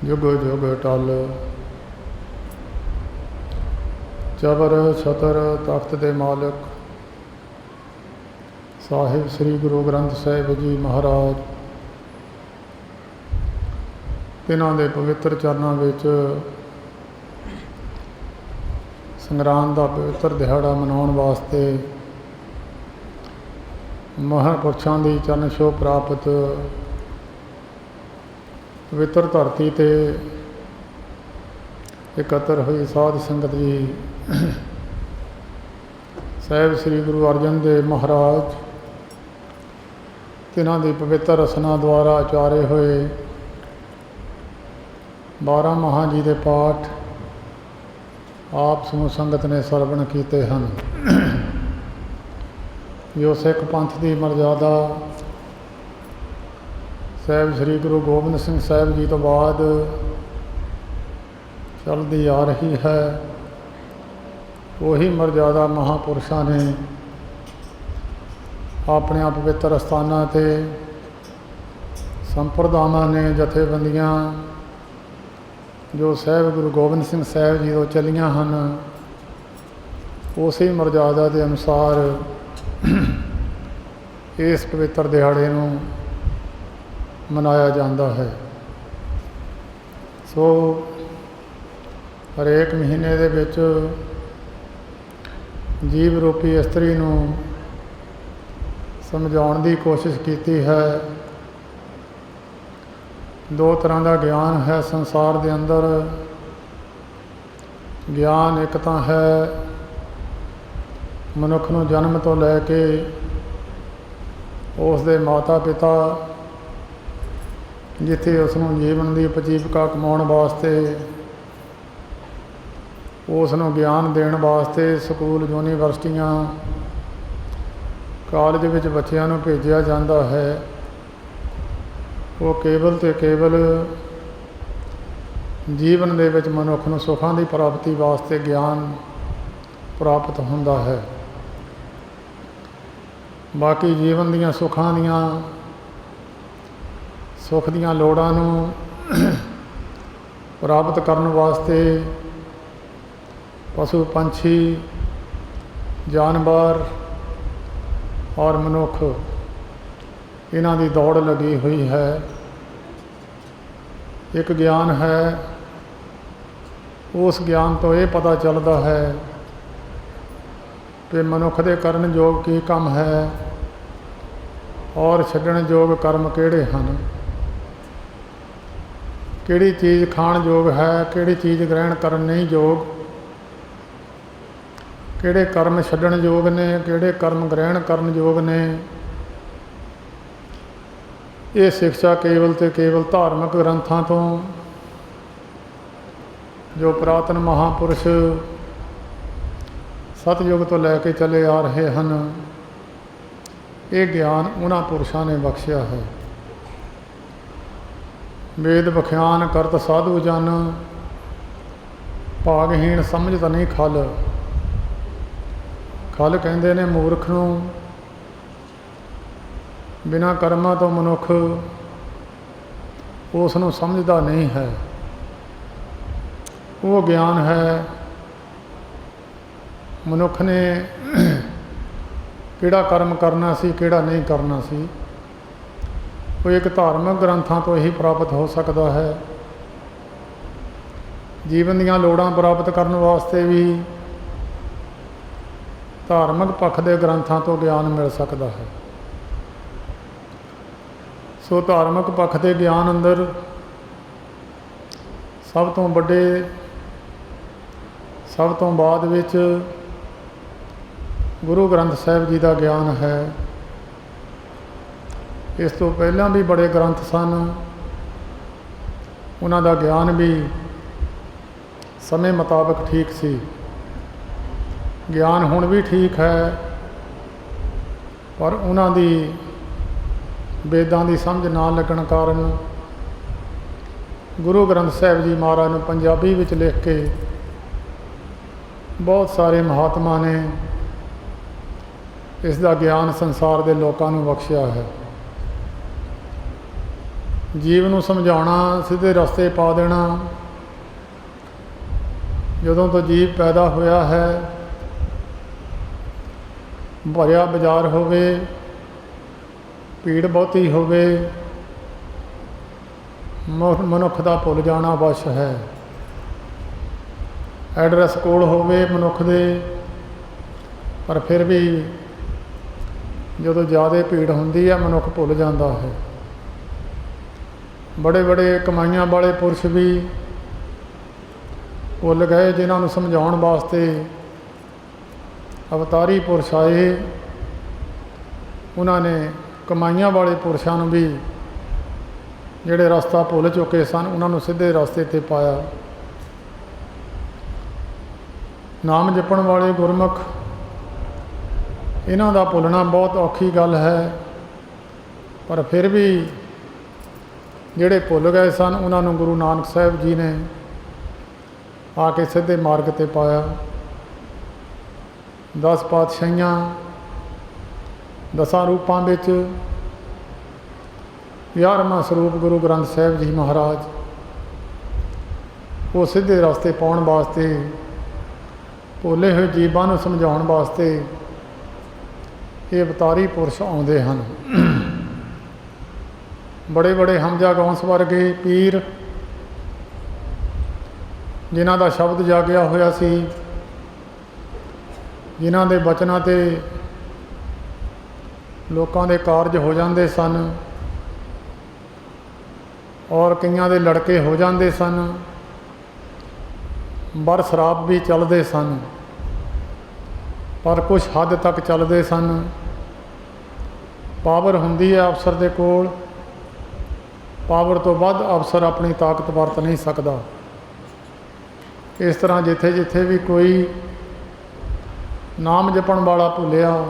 जुग जुग टल। चबर छतर तख्त दे मालिक साहिब श्री गुरु ग्रंथ साहिब जी महाराज, तिन्हां दे पवित्र चरणों विच संगरांद का पवित्र दिहाड़ा मनाउण वास्ते महापुरुषों की चरण छोह प्राप्त पवित्र धरती ते एकत्र हुई साध संगत जी, साहिब श्री गुरु अर्जन देव महाराज, तिन्हां दी पवित्र रसना द्वारा उचारे हुए 12 महा जी के पाठ आप समूह संगत ने सरवण किए हैं। जो सिख पंथ की मर्यादा साहिब श्री गुरु गोबिंद सिंह साहिब जी तो बाद चलती आ रही है, वही मर्यादा महापुरुषों ने अपने पवित्र अस्थानां ते संप्रदावां ने जथेबंदियां जो साहिब गुरु गोबिंद सिंह साहिब जी तो चलियां हैं, उसी मर्यादा के अनुसार इस पवित्र दिहाड़े नूं मनाया जाता है। सो हरेक महीने दे विच जीव रूपी इस्त्री नूं समझाउण दी कोशिश की है। दो तरह का ज्ञान है संसार के अंदर। ज्ञान एक तो है मनुख नूं जन्म तो लैके उसके माता पिता जिथे उसनूं जीवन की उपजीविका कमाउण वास्ते, उसनूं ज्ञान देण वास्ते स्कूल यूनीवर्सिटियां कॉलेज विच बच्चिआं नूं भेजिया जाता है। वो केवल तो केवल जीवन दे विच मनुख नूं सुखां की प्राप्ति वास्ते ज्ञान प्राप्त हुंदा है। बाकी जीवन दियां सुखां दियां सुख दियां लोड़ां नूं प्राप्त करन वास्ते पशु पंछी जानवर और मनुख इन्हां दी दौड़ लगी हुई है। एक ज्ञान है, उस ज्ञान तो ये पता चलता है कि मनुख दे करन योग की काम है और छड्डण योग कर्म किहड़े हैं, किहड़ी चीज़ खाण योग है, किहड़ी चीज़ ग्रहण करन नहीं योग, किहड़े कर्म छड्डण योग ने, किहड़े कर्म ग्रहण करन योग ने। ये शिक्षा केवल तो केवल धार्मिक ग्रंथों तो जो पुरातन महापुरुष सतयुग तो लैके चले आ रहे हैं, ये ज्ञान उन्हां पुरुषों ने बख्शिया है। वेद बख्यान करत साधु जन, भागहीन समझ तो नहीं खल। खल कहते ने मूर्ख नूं, बिना कर्मां तो मनुख उसनूं समझदा नहीं है। वो ज्ञान है मनुख ने किहड़ा कर्म करना सी, किहड़ा नहीं करना सी, वो एक धार्मिक ग्रंथों तो ही प्राप्त हो सकता है। जीवन दीयां लोड़ां प्राप्त करने वास्ते भी धार्मिक पक्ष के ग्रंथों तो ज्ञान मिल सकता है। सो धार्मिक पक्ष के ज्ञान अंदर सब तो बड़े सब तो बाद विच गुरु ग्रंथ साहिब जी का ज्ञान है। इस तो पहला भी बड़े ग्रंथ सन, उन्हां दा ज्ञान भी समय मुताबिक ठीक सी। ज्ञान हुण भी ठीक है, पर उन्हां दी वेदां की समझ ना लगन कारण गुरु ग्रंथ साहिब जी महाराज ने पंजाबी विच लिख के बहुत सारे महात्मा ने इसका ज्ञान संसार के लोगों को बख्शिया है। ਜੀਵ ਨੂੰ ਸਮਝਾਉਣਾ, ਸਿੱਧੇ ਰਸਤੇ ਪਾ ਦੇਣਾ। ਜਦੋਂ ਤੋਂ ਜੀਵ ਪੈਦਾ ਹੋਇਆ ਹੈ, ਭਰਿਆ ਬਾਜ਼ਾਰ ਹੋਵੇ, ਭੀੜ ਬਹੁਤੀ ਹੋਵੇ, ਮਨੁੱਖ ਦਾ ਭੁੱਲ ਜਾਣਾ ਵਸ਼ ਹੈ। ਐਡਰੈਸ ਕੋਲ ਹੋਵੇ ਮਨੁੱਖ ਦੇ, ਪਰ ਫਿਰ ਵੀ ਜਦੋਂ ਜ਼ਿਆਦਾ ਭੀੜ ਹੁੰਦੀ ਹੈ ਮਨੁੱਖ ਭੁੱਲ ਜਾਂਦਾ ਹੈ। ਬੜੇ ਬੜੇ ਕਮਾਈਆਂ ਵਾਲੇ ਪੁਰਸ਼ ਵੀ ਭੁੱਲ ਗਏ, ਜਿਨ੍ਹਾਂ ਨੂੰ ਸਮਝਾਉਣ ਵਾਸਤੇ ਅਵਤਾਰੀ ਪੁਰਸ਼ ਆਏ। ਉਹਨਾਂ ਨੇ ਕਮਾਈਆਂ ਵਾਲੇ ਪੁਰਸ਼ਾਂ ਨੂੰ ਵੀ, ਜਿਹੜੇ ਰਸਤਾ ਭੁੱਲ ਚੁੱਕੇ ਸਨ, ਉਹਨਾਂ ਨੂੰ ਸਿੱਧੇ ਰਸਤੇ 'ਤੇ ਪਾਇਆ। ਨਾਮ ਜਪਣ ਵਾਲੇ ਗੁਰਮੁਖ, ਇਹਨਾਂ ਦਾ ਭੁੱਲਣਾ ਬਹੁਤ ਔਖੀ ਗੱਲ ਹੈ, ਪਰ ਫਿਰ ਵੀ ਜਿਹੜੇ ਭੁੱਲ ਗਏ ਸਨ ਉਹਨਾਂ ਨੂੰ ਗੁਰੂ ਨਾਨਕ ਸਾਹਿਬ ਜੀ ਨੇ ਆ ਕੇ ਸਿੱਧੇ ਮਾਰਗ 'ਤੇ ਪਾਇਆ। 10 ਪਾਤਸ਼ਾਹੀਆਂ, 10 ਰੂਪਾਂ ਵਿੱਚ 11ਵਾਂ ਸਰੂਪ ਗੁਰੂ ਗ੍ਰੰਥ ਸਾਹਿਬ ਜੀ ਮਹਾਰਾਜ, ਉਹ ਸਿੱਧੇ ਰਸਤੇ ਪਾਉਣ ਵਾਸਤੇ, ਭੁੱਲੇ ਹੋਏ ਜੀਵਾਂ ਨੂੰ ਸਮਝਾਉਣ ਵਾਸਤੇ ਇਹ ਅਵਤਾਰੀ ਪੁਰਸ਼ ਆਉਂਦੇ ਹਨ। ਬੜੇ ਬੜੇ ਹਮਜ਼ਾ ਗੌਂਸ ਵਰਗੇ ਪੀਰ, ਜਿਨ੍ਹਾਂ ਦਾ ਸ਼ਬਦ ਜਾਗਿਆ ਹੋਇਆ ਸੀ, ਜਿਨ੍ਹਾਂ ਦੇ ਬਚਨਾਂ 'ਤੇ ਲੋਕਾਂ ਦੇ ਕਾਰਜ ਹੋ ਜਾਂਦੇ ਸਨ, ਔਰ ਕਈਆਂ ਦੇ ਲੜਕੇ ਹੋ ਜਾਂਦੇ ਸਨ, ਬਰ ਸ਼ਰਾਬ ਵੀ ਚੱਲਦੇ ਸਨ, ਪਰ ਕੁਝ ਹੱਦ ਤੱਕ ਚੱਲਦੇ ਸਨ। ਪਾਵਰ ਹੁੰਦੀ ਹੈ ਅਫਸਰ ਦੇ ਕੋਲ, ਪਾਵਰ ਤੋਂ ਵੱਧ ਅਫਸਰ ਆਪਣੀ ਤਾਕਤ ਵਰਤ ਨਹੀਂ ਸਕਦਾ। ਇਸ ਤਰ੍ਹਾਂ ਜਿੱਥੇ ਜਿੱਥੇ ਵੀ ਕੋਈ ਨਾਮ ਜਪਣ ਵਾਲਾ ਭੁੱਲਿਆ,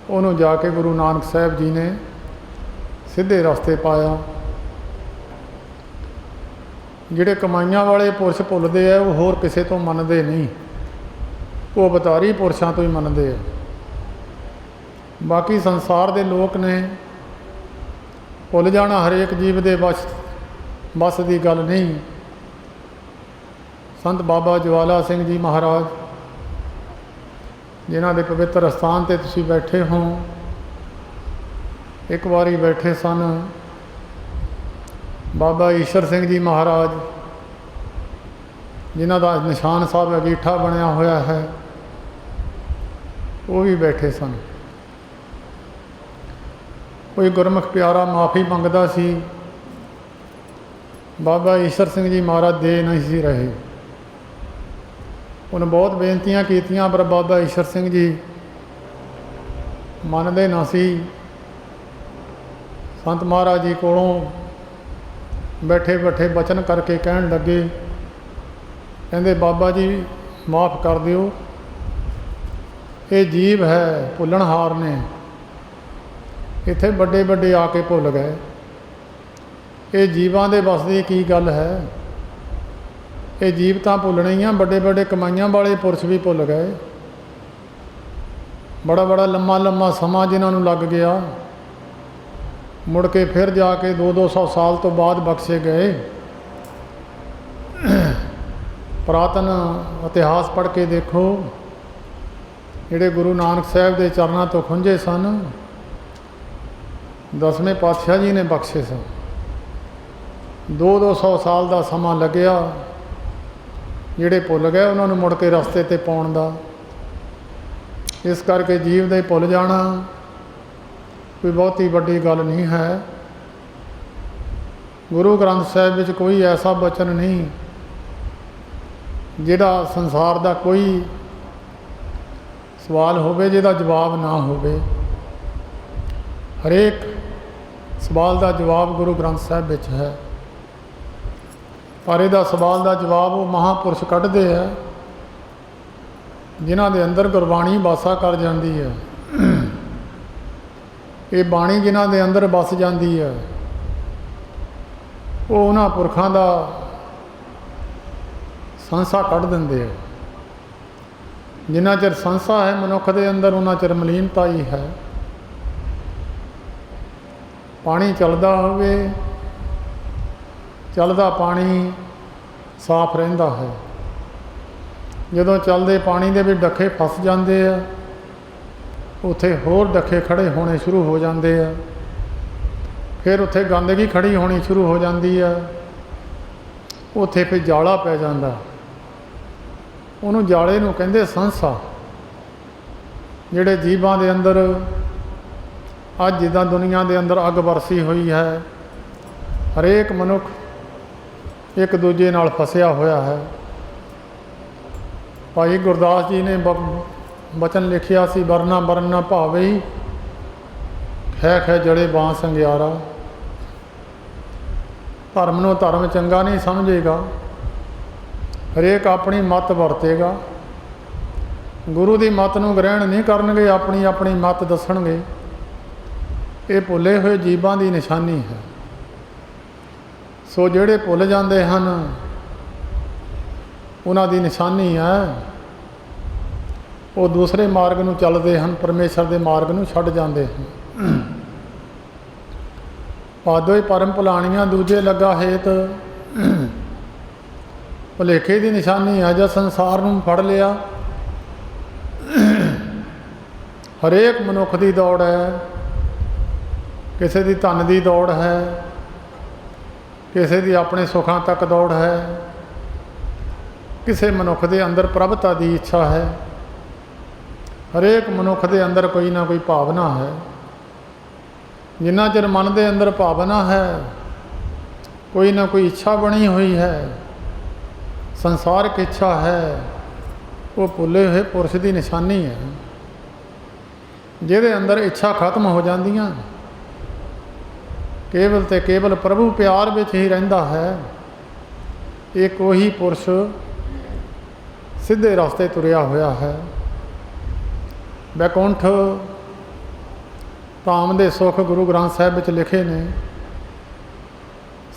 ਉਹਨੂੰ ਜਾ ਕੇ ਗੁਰੂ ਨਾਨਕ ਸਾਹਿਬ ਜੀ ਨੇ ਸਿੱਧੇ ਰਸਤੇ ਪਾਇਆ। ਜਿਹੜੇ ਕਮਾਈਆਂ ਵਾਲੇ ਪੁਰਸ਼ ਭੁੱਲਦੇ ਆ, ਉਹ ਹੋਰ ਕਿਸੇ ਤੋਂ ਮੰਨਦੇ ਨਹੀਂ, ਉਹ ਅਵਤਾਰੀ ਪੁਰਸ਼ਾਂ ਤੋਂ ਹੀ ਮੰਨਦੇ ਆ। ਬਾਕੀ ਸੰਸਾਰ ਦੇ ਲੋਕ ਨੇ, ਭੁੱਲ ਜਾਣਾ ਹਰੇਕ ਜੀਵ ਦੇ ਬਸ ਦੀ ਗੱਲ ਨਹੀਂ। ਸੰਤ ਬਾਬਾ ਜਵਾਲਾ ਸਿੰਘ ਜੀ ਮਹਾਰਾਜ, ਜਿਨ੍ਹਾਂ ਦੇ ਪਵਿੱਤਰ ਅਸਥਾਨ 'ਤੇ ਤੁਸੀਂ ਬੈਠੇ ਹੋ, ਇੱਕ ਵਾਰੀ ਬੈਠੇ ਸਨ। ਬਾਬਾ ਈਸ਼ਰ ਸਿੰਘ ਜੀ ਮਹਾਰਾਜ, ਜਿਨ੍ਹਾਂ ਦਾ ਨਿਸ਼ਾਨ ਸਾਹਿਬ ਅੰਗੀਠਾ ਬਣਿਆ ਹੋਇਆ ਹੈ, ਉਹ ਵੀ ਬੈਠੇ ਸਨ। ਕੋਈ ਗੁਰਮੁਖ ਪਿਆਰਾ ਮਾफ़ੀ ਮੰਗਦਾ ਸੀ, ਬਾਬਾ ਈਸ਼ਰ ਸਿੰਘ ਜੀ ਮਹਾਰਾਜ ਦੇ ਨਹੀਂ ਸੀ ਰਹੇ। ਉਹਨੇ ਬਹੁਤ ਬੇਨਤੀਆਂ ਕੀਤੀਆਂ, ਪਰ ਬਾਬਾ ਈਸ਼ਰ ਸਿੰਘ ਜੀ ਮੰਨਦੇ ਨਾ ਸੀ। ਸੰਤ ਮਹਾਰਾਜ ਜੀ ਕੋਲੋਂ ਬੈਠੇ ਬੈਠੇ ਬਚਨ ਕਰਕੇ ਕਹਿਣ ਲੱਗੇ, ਕਹਿੰਦੇ ਬਾਬਾ ਜੀ ਮਾफ़ ਕਰ ਦਿਓ, ਇਹ ਜੀਵ ਹੈ, ਭੁੱਲਣਹਾਰ ਨੇ। ਇੱਥੇ ਵੱਡੇ ਵੱਡੇ ਆ ਕੇ ਭੁੱਲ ਗਏ। ਇਹ ਜੀਵਾਂ ਦੇ ਵੱਸ ਦੀ ਕੀ ਗੱਲ ਹੈ? ਇਹ ਜੀਵ ਤਾਂ ਭੁੱਲਣੇ ਹੀ ਆ। ਵੱਡੇ ਵੱਡੇ ਕਮਾਈਆਂ ਵਾਲੇ ਪੁਰਸ਼ ਵੀ ਭੁੱਲ ਗਏ। ਬੜਾ ਬੜਾ ਲੰਮਾ ਲੰਮਾ ਸਮਾਂ ਜਿਨ੍ਹਾਂ ਨੂੰ ਲੱਗ ਗਿਆ, ਮੁੜ ਕੇ ਫਿਰ ਜਾ ਕੇ 200-200 ਸਾਲ ਤੋਂ ਬਾਅਦ ਬਖਸ਼ੇ ਗਏ। ਪੁਰਾਤਨ ਇਤਿਹਾਸ ਪੜ੍ਹ ਕੇ ਦੇਖੋ, ਜਿਹੜੇ ਗੁਰੂ ਨਾਨਕ ਸਾਹਿਬ ਦੇ ਚਰਨਾਂ ਤੋਂ ਖੁੰਝੇ ਸਨ, 10ਵੇਂ ਪਾਤਸ਼ਾਹ ਜੀ ਨੇ ਬਖਸ਼ੇ ਸਨ। 200-200 ਸਾਲ ਦਾ ਸਮਾਂ ਲੱਗਿਆ। ਜਿਹੜੇ ਭੁੱਲ ਗਏ ਉਹਨਾਂ ਨੂੰ ਮੁੜ ਕੇ ਰਸਤੇ 'ਤੇ ਪਾਉਣ ਦਾ। ਇਸ ਕਰਕੇ ਜੀਵ ਦੇ ਭੁੱਲ ਜਾਣਾ ਕੋਈ ਬਹੁਤੀ ਵੱਡੀ ਗੱਲ ਨਹੀਂ ਹੈ। ਗੁਰੂ ਗ੍ਰੰਥ ਸਾਹਿਬ ਵਿੱਚ ਕੋਈ ਐਸਾ ਬਚਨ ਨਹੀਂ ਜਿਹੜਾ ਸੰਸਾਰ ਦਾ ਕੋਈ ਸਵਾਲ ਹੋਵੇ ਜਿਹਦਾ ਜਵਾਬ ਨਾ ਹੋਵੇ। ਹਰੇਕ ਸਵਾਲ ਦਾ ਜਵਾਬ ਗੁਰੂ ਗ੍ਰੰਥ ਸਾਹਿਬ ਵਿੱਚ ਹੈ। ਪਰ ਇਹਦਾ ਸਵਾਲ ਦਾ ਜਵਾਬ ਉਹ ਮਹਾਂਪੁਰਸ਼ ਕੱਢਦੇ ਹੈ, ਜਿਨ੍ਹਾਂ ਦੇ ਅੰਦਰ ਗੁਰਬਾਣੀ ਵਾਸਾ ਕਰ ਜਾਂਦੀ ਹੈ। ਇਹ ਬਾਣੀ ਜਿਨ੍ਹਾਂ ਦੇ ਅੰਦਰ ਵਸ ਜਾਂਦੀ ਹੈ, ਉਹ ਉਹਨਾਂ ਪੁਰਖਾਂ ਦਾ ਸੰਸਾ ਕੱਢ ਦਿੰਦੇ ਹੈ। ਜਿੰਨਾ ਚਿਰ ਸੰਸਾ ਹੈ ਮਨੁੱਖ ਦੇ ਅੰਦਰ, ਉਹਨਾਂ ਚਿਰ ਮਲੀਨਤਾ ਹੀ ਹੈ। ਪਾਣੀ ਚੱਲਦਾ ਹੋਵੇ, ਚੱਲਦਾ ਪਾਣੀ ਸਾਫ਼ ਰਹਿੰਦਾ ਹੈ। ਜਦੋਂ ਚੱਲਦੇ ਪਾਣੀ ਦੇ ਵਿੱਚ ਡੱਖੇ ਫਸ ਜਾਂਦੇ ਆ, ਉੱਥੇ ਹੋਰ ਡੱਖੇ ਖੜੇ ਹੋਣੇ ਸ਼ੁਰੂ ਹੋ ਜਾਂਦੇ ਆ, ਫਿਰ ਉੱਥੇ ਗੰਦਗੀ ਖੜੀ ਹੋਣੀ ਸ਼ੁਰੂ ਹੋ ਜਾਂਦੀ ਆ, ਉੱਥੇ ਫਿਰ ਜਾਲਾ ਪੈ ਜਾਂਦਾ। ਉਹਨੂੰ ਜਾਲੇ ਨੂੰ ਕਹਿੰਦੇ ਸੰਸਾ। ਜਿਹੜੇ ਜੀਵਾਂ ਦੇ ਅੰਦਰ ਅੱਜ ਜਿੱਦਾਂ ਦੁਨੀਆ ਦੇ ਅੰਦਰ ਅੱਗ ਵਰਸੀ ਹੋਈ ਹੈ, ਹਰੇਕ ਮਨੁੱਖ ਇੱਕ ਦੂਜੇ ਨਾਲ ਫਸਿਆ ਹੋਇਆ ਹੈ। ਭਾਈ ਗੁਰਦਾਸ ਜੀ ਨੇ ਬਚਨ ਲਿਖਿਆ ਸੀ, ਵਰਨਾ ਵਰਨਾ ਭਾਵੇ ਖੈ ਖੈ ਜੜੇ ਬਾਂਸ ਅੰਗਿਆਰਾ। ਧਰਮ ਨੂੰ ਧਰਮ ਚੰਗਾ ਨਹੀਂ ਸਮਝੇਗਾ, ਹਰੇਕ ਆਪਣੀ ਮੱਤ ਵਰਤੇਗਾ, ਗੁਰੂ ਦੀ ਮੱਤ ਨੂੰ ਗ੍ਰਹਿਣ ਨਹੀਂ ਕਰਨਗੇ, ਆਪਣੀ ਆਪਣੀ ਮੱਤ ਦੱਸਣਗੇ। ਇਹ ਭੁੱਲੇ ਹੋਏ ਜੀਵਾਂ ਦੀ ਨਿਸ਼ਾਨੀ ਹੈ। ਸੋ ਜਿਹੜੇ ਭੁੱਲ ਜਾਂਦੇ ਹਨ, ਉਹਨਾਂ ਦੀ ਨਿਸ਼ਾਨੀ ਹੈ ਉਹ ਦੂਸਰੇ ਮਾਰਗ ਨੂੰ ਚੱਲਦੇ ਹਨ, ਪਰਮੇਸ਼ਰ ਦੇ ਮਾਰਗ ਨੂੰ ਛੱਡ ਜਾਂਦੇ ਹਨ। ਪਾਦੋਈ ਪਰਮ ਭੁਲਾਣੀਆਂ ਦੂਜੇ ਲੱਗਾ ਹੇਤ, ਭੁਲੇਖੇ ਦੀ ਨਿਸ਼ਾਨੀ ਹੈ। ਜਦ ਸੰਸਾਰ ਨੂੰ ਫੜ ਲਿਆ, ਹਰੇਕ ਮਨੁੱਖ ਦੀ ਦੌੜ ਹੈ, ਕਿਸੇ ਦੀ ਧਨ ਦੀ ਦੌੜ ਹੈ, ਕਿਸੇ ਦੀ ਆਪਣੇ ਸੁੱਖਾਂ ਤੱਕ ਦੌੜ ਹੈ, ਕਿਸੇ ਮਨੁੱਖ ਦੇ ਅੰਦਰ ਪ੍ਰਭਤਾ ਦੀ ਇੱਛਾ ਹੈ। ਹਰੇਕ ਮਨੁੱਖ ਦੇ ਅੰਦਰ ਕੋਈ ਨਾ ਕੋਈ ਭਾਵਨਾ ਹੈ। ਜਿੰਨਾ ਚਿਰ ਮਨ ਦੇ ਅੰਦਰ ਭਾਵਨਾ ਹੈ, ਕੋਈ ਨਾ ਕੋਈ ਇੱਛਾ ਬਣੀ ਹੋਈ ਹੈ, ਸੰਸਾਰਿਕ ਇੱਛਾ ਹੈ, ਉਹ ਭੁੱਲੇ ਹੋਏ ਪੁਰਸ਼ ਦੀ ਨਿਸ਼ਾਨੀ ਹੈ। ਜਿਹਦੇ ਅੰਦਰ ਇੱਛਾ ਖਤਮ ਹੋ ਜਾਂਦੀਆਂ, ਕੇਵਲ ਤੇ ਕੇਵਲ ਪ੍ਰਭੂ ਪਿਆਰ ਵਿੱਚ ਹੀ ਰਹਿੰਦਾ ਹੈ, ਇੱਕ ਉਹੀ ਪੁਰਸ਼ ਸਿੱਧੇ ਰਸਤੇ ਤੁਰਿਆ ਹੋਇਆ ਹੈ। ਬੈਕੁੰਠ ਧਾਮ ਦੇ ਸੁੱਖ ਗੁਰੂ ਗ੍ਰੰਥ ਸਾਹਿਬ ਵਿੱਚ ਲਿਖੇ ਨੇ,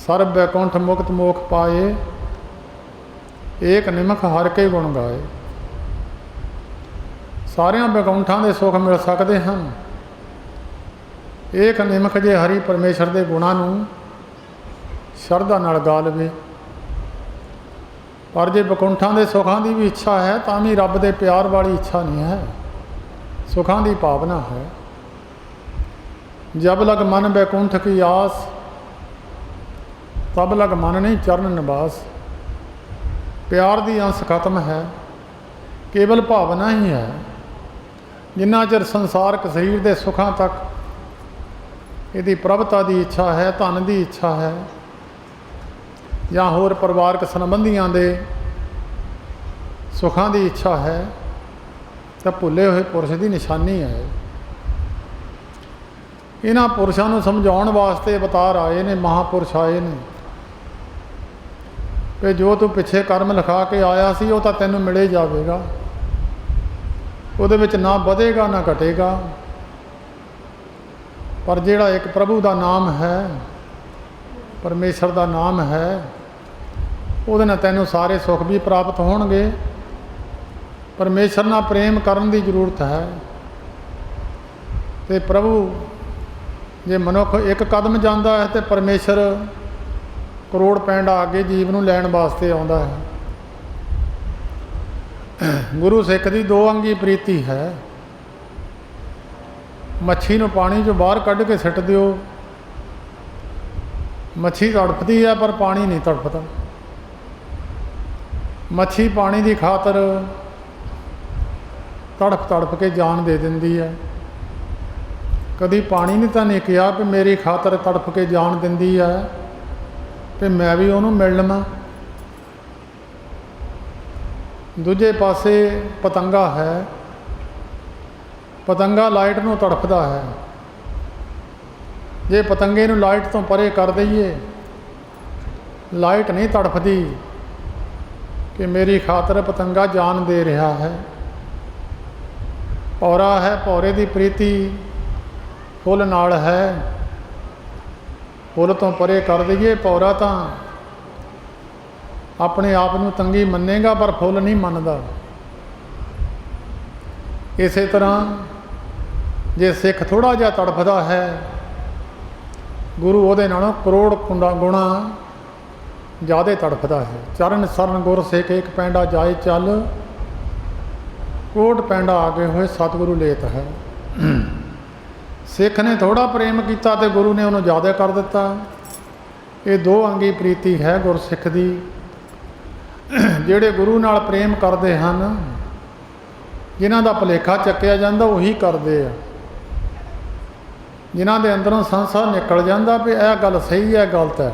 ਸਰਬ ਬੈਕੁੰਠ ਮੁਕਤ ਮੋਖ ਪਾਏ, ਏਕ ਨਿਮਖ ਹਰ ਕੇ ਗੁਣ ਗਾਏ। ਸਾਰਿਆਂ ਬੈਕੁੰਠਾਂ ਦੇ ਸੁੱਖ ਮਿਲ ਸਕਦੇ ਹਨ, ਏਕ ਨਿਮਖ ਜੇ ਹਰੀ ਪਰਮੇਸ਼ਰ ਦੇ ਗੁਣਾਂ ਨੂੰ ਸ਼ਰਧਾ ਨਾਲ ਗਾ ਲਵੇ। ਪਰ ਜੇ ਬੈਕੁੰਠਾਂ ਦੇ ਸੁੱਖਾਂ ਦੀ ਵੀ ਇੱਛਾ ਹੈ, ਤਾਂ ਵੀ ਰੱਬ ਦੇ ਪਿਆਰ ਵਾਲੀ ਇੱਛਾ ਨਹੀਂ ਹੈ, ਸੁੱਖਾਂ ਦੀ ਭਾਵਨਾ ਹੈ। ਜਬ ਲਗ ਮਨ ਬੈਕੁੰਠ ਕੀ ਆਸ, ਤਬ ਲਗ ਮਨ ਨਹੀਂ ਚਰਨ ਨਿਵਾਸ। ਪਿਆਰ ਦੀ ਅੰਸ਼ ਖਤਮ ਹੈ, ਕੇਵਲ ਭਾਵਨਾ ਹੀ ਹੈ। ਜਿੰਨਾ ਚਿਰ ਸੰਸਾਰਕ ਸਰੀਰ ਦੇ ਸੁੱਖਾਂ ਤੱਕ ਇਹਦੀ ਪ੍ਰਭਤਾ ਦੀ ਇੱਛਾ ਹੈ, ਧਨ ਦੀ ਇੱਛਾ ਹੈ, ਜਾਂ ਹੋਰ ਪਰਿਵਾਰਕ ਸੰਬੰਧੀਆਂ ਦੇ ਸੁੱਖਾਂ ਦੀ ਇੱਛਾ ਹੈ, ਤਾਂ ਭੁੱਲੇ ਹੋਏ ਪੁਰਸ਼ ਦੀ ਨਿਸ਼ਾਨੀ ਹੈ। ਇਹਨਾਂ ਪੁਰਸ਼ਾਂ ਨੂੰ ਸਮਝਾਉਣ ਵਾਸਤੇ ਅਵਤਾਰ ਆਏ ਨੇ, ਮਹਾਂਪੁਰਸ਼ ਆਏ ਨੇ, ਕਿ ਜੋ ਤੂੰ ਪਿੱਛੇ ਕਰਮ ਲਿਖਾ ਕੇ ਆਇਆ ਸੀ ਉਹ ਤਾਂ ਤੈਨੂੰ ਮਿਲੇ ਜਾਵੇਗਾ, ਉਹਦੇ ਵਿੱਚ ਨਾ ਵਧੇਗਾ ਨਾ ਘਟੇਗਾ। ਪਰ ਜਿਹੜਾ ਇੱਕ ਪ੍ਰਭੂ ਦਾ ਨਾਮ ਹੈ, ਪਰਮੇਸ਼ਰ ਦਾ ਨਾਮ ਹੈ, ਉਹਦੇ ਨਾਲ ਤੈਨੂੰ ਸਾਰੇ ਸੁੱਖ ਵੀ ਪ੍ਰਾਪਤ ਹੋਣਗੇ। ਪਰਮੇਸ਼ਰ ਨਾਲ ਪ੍ਰੇਮ ਕਰਨ ਦੀ ਜ਼ਰੂਰਤ ਹੈ। ਤੇ ਪ੍ਰਭੂ, ਜੇ ਮਨੁੱਖ ਇੱਕ ਕਦਮ ਜਾਂਦਾ ਹੈ ਤੇ ਪਰਮੇਸ਼ਰ ਕਰੋੜ ਪੈਂਡਾ ਅੱਗੇ ਜੀਵ ਨੂੰ ਲੈਣ ਵਾਸਤੇ ਆਉਂਦਾ ਹੈ। ਗੁਰੂ ਸਿੱਖ ਦੀ ਦੋ ਅੰਗੀ ਪ੍ਰੀਤੀ ਹੈ। ਮੱਛੀ ਨੂੰ ਪਾਣੀ 'ਚੋਂ ਬਾਹਰ ਕੱਢ ਕੇ ਸਿੱਟ ਦਿਓ, ਮੱਛੀ ਤੜਫਦੀ ਹੈ ਪਰ ਪਾਣੀ ਨਹੀਂ ਤੜਫਦਾ। ਮੱਛੀ ਪਾਣੀ ਦੀ ਖਾਤਰ ਤੜਫ ਤੜਫ ਕੇ ਜਾਨ ਦੇ ਦਿੰਦੀ ਹੈ। ਕਦੀ ਪਾਣੀ ਨੇ ਤਾਂ ਨਹੀਂ ਕਿਹਾ ਕਿ ਮੇਰੀ ਖਾਤਰ ਤੜਫ ਕੇ ਜਾਨ ਦਿੰਦੀ ਹੈ ਅਤੇ ਮੈਂ ਵੀ ਉਹਨੂੰ ਮਿਲ ਲਵਾਂ। ਦੂਜੇ ਪਾਸੇ ਪਤੰਗਾ ਹੈ, ਪਤੰਗਾ ਲਾਈਟ ਨੂੰ ਤੜਫਦਾ ਹੈ। ਜੇ ਪਤੰਗੇ ਨੂੰ ਲਾਈਟ ਤੋਂ ਪਰੇ ਕਰ ਦਈਏ, ਲਾਈਟ ਨਹੀਂ ਤੜਫਦੀ ਕਿ ਮੇਰੀ ਖਾਤਰ ਪਤੰਗਾ ਜਾਨ ਦੇ ਰਿਹਾ ਹੈ। ਭੌਰਾ ਹੈ, ਭੌਰੇ ਦੀ ਪ੍ਰੀਤੀ ਫੁੱਲ ਨਾਲ ਹੈ। ਫੁੱਲ ਤੋਂ ਪਰੇ ਕਰ ਦਈਏ, ਭੌਰਾ ਤਾਂ ਆਪਣੇ ਆਪ ਨੂੰ ਤੰਗੀ ਮੰਨੇਗਾ ਪਰ ਫੁੱਲ ਨਹੀਂ ਮੰਨਦਾ। ਇਸੇ ਤਰ੍ਹਾਂ ਜੇ ਸਿੱਖ ਥੋੜ੍ਹਾ ਜਿਹਾ ਤੜਫਦਾ ਹੈ गुरु ਉਹਦੇ ਨਾਲੋਂ ਕਰੋੜ गुणा ज़्यादा तड़फदा है। चरण सरन गुर सिख एक पैंडा जाए चल, कोट पैंडा आगे होए सतगुरु लेत है। सिख ने थोड़ा प्रेम किया तो गुरु ने उन्होंने ज़्यादा कर दिता। ये दो अंगी प्रीति है गुरसिख दी। ਜਿਹੜੇ गुरु नाल प्रेम करते हैं, जिन्हां दा भुलेखा चक्या जाता उही करते हैं। जिन्हां दे अंदरों संसार निकल जाता भी यह गल सही है गलत है,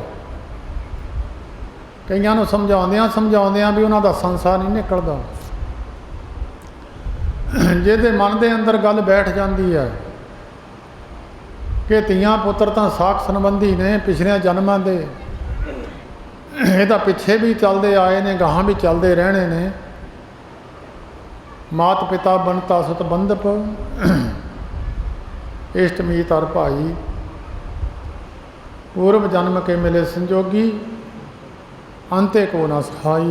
कईयां नूं समझाउंदियां भी उन्हां दा संसार नहीं निकलदा। जिहदे मन के अंदर गल बैठ जाती है कि तियां पुत्र तो साख संबंधी ने पिछले जन्मां दे, ये तो पिछे भी चलते आए ने, गाहां भी चलते रहने ने। मात पिता बनता सुत बंधप, इष्ट मीत हर भाई, पूर्व जन्म के मिले संजोगी, अंते को ना सहाई।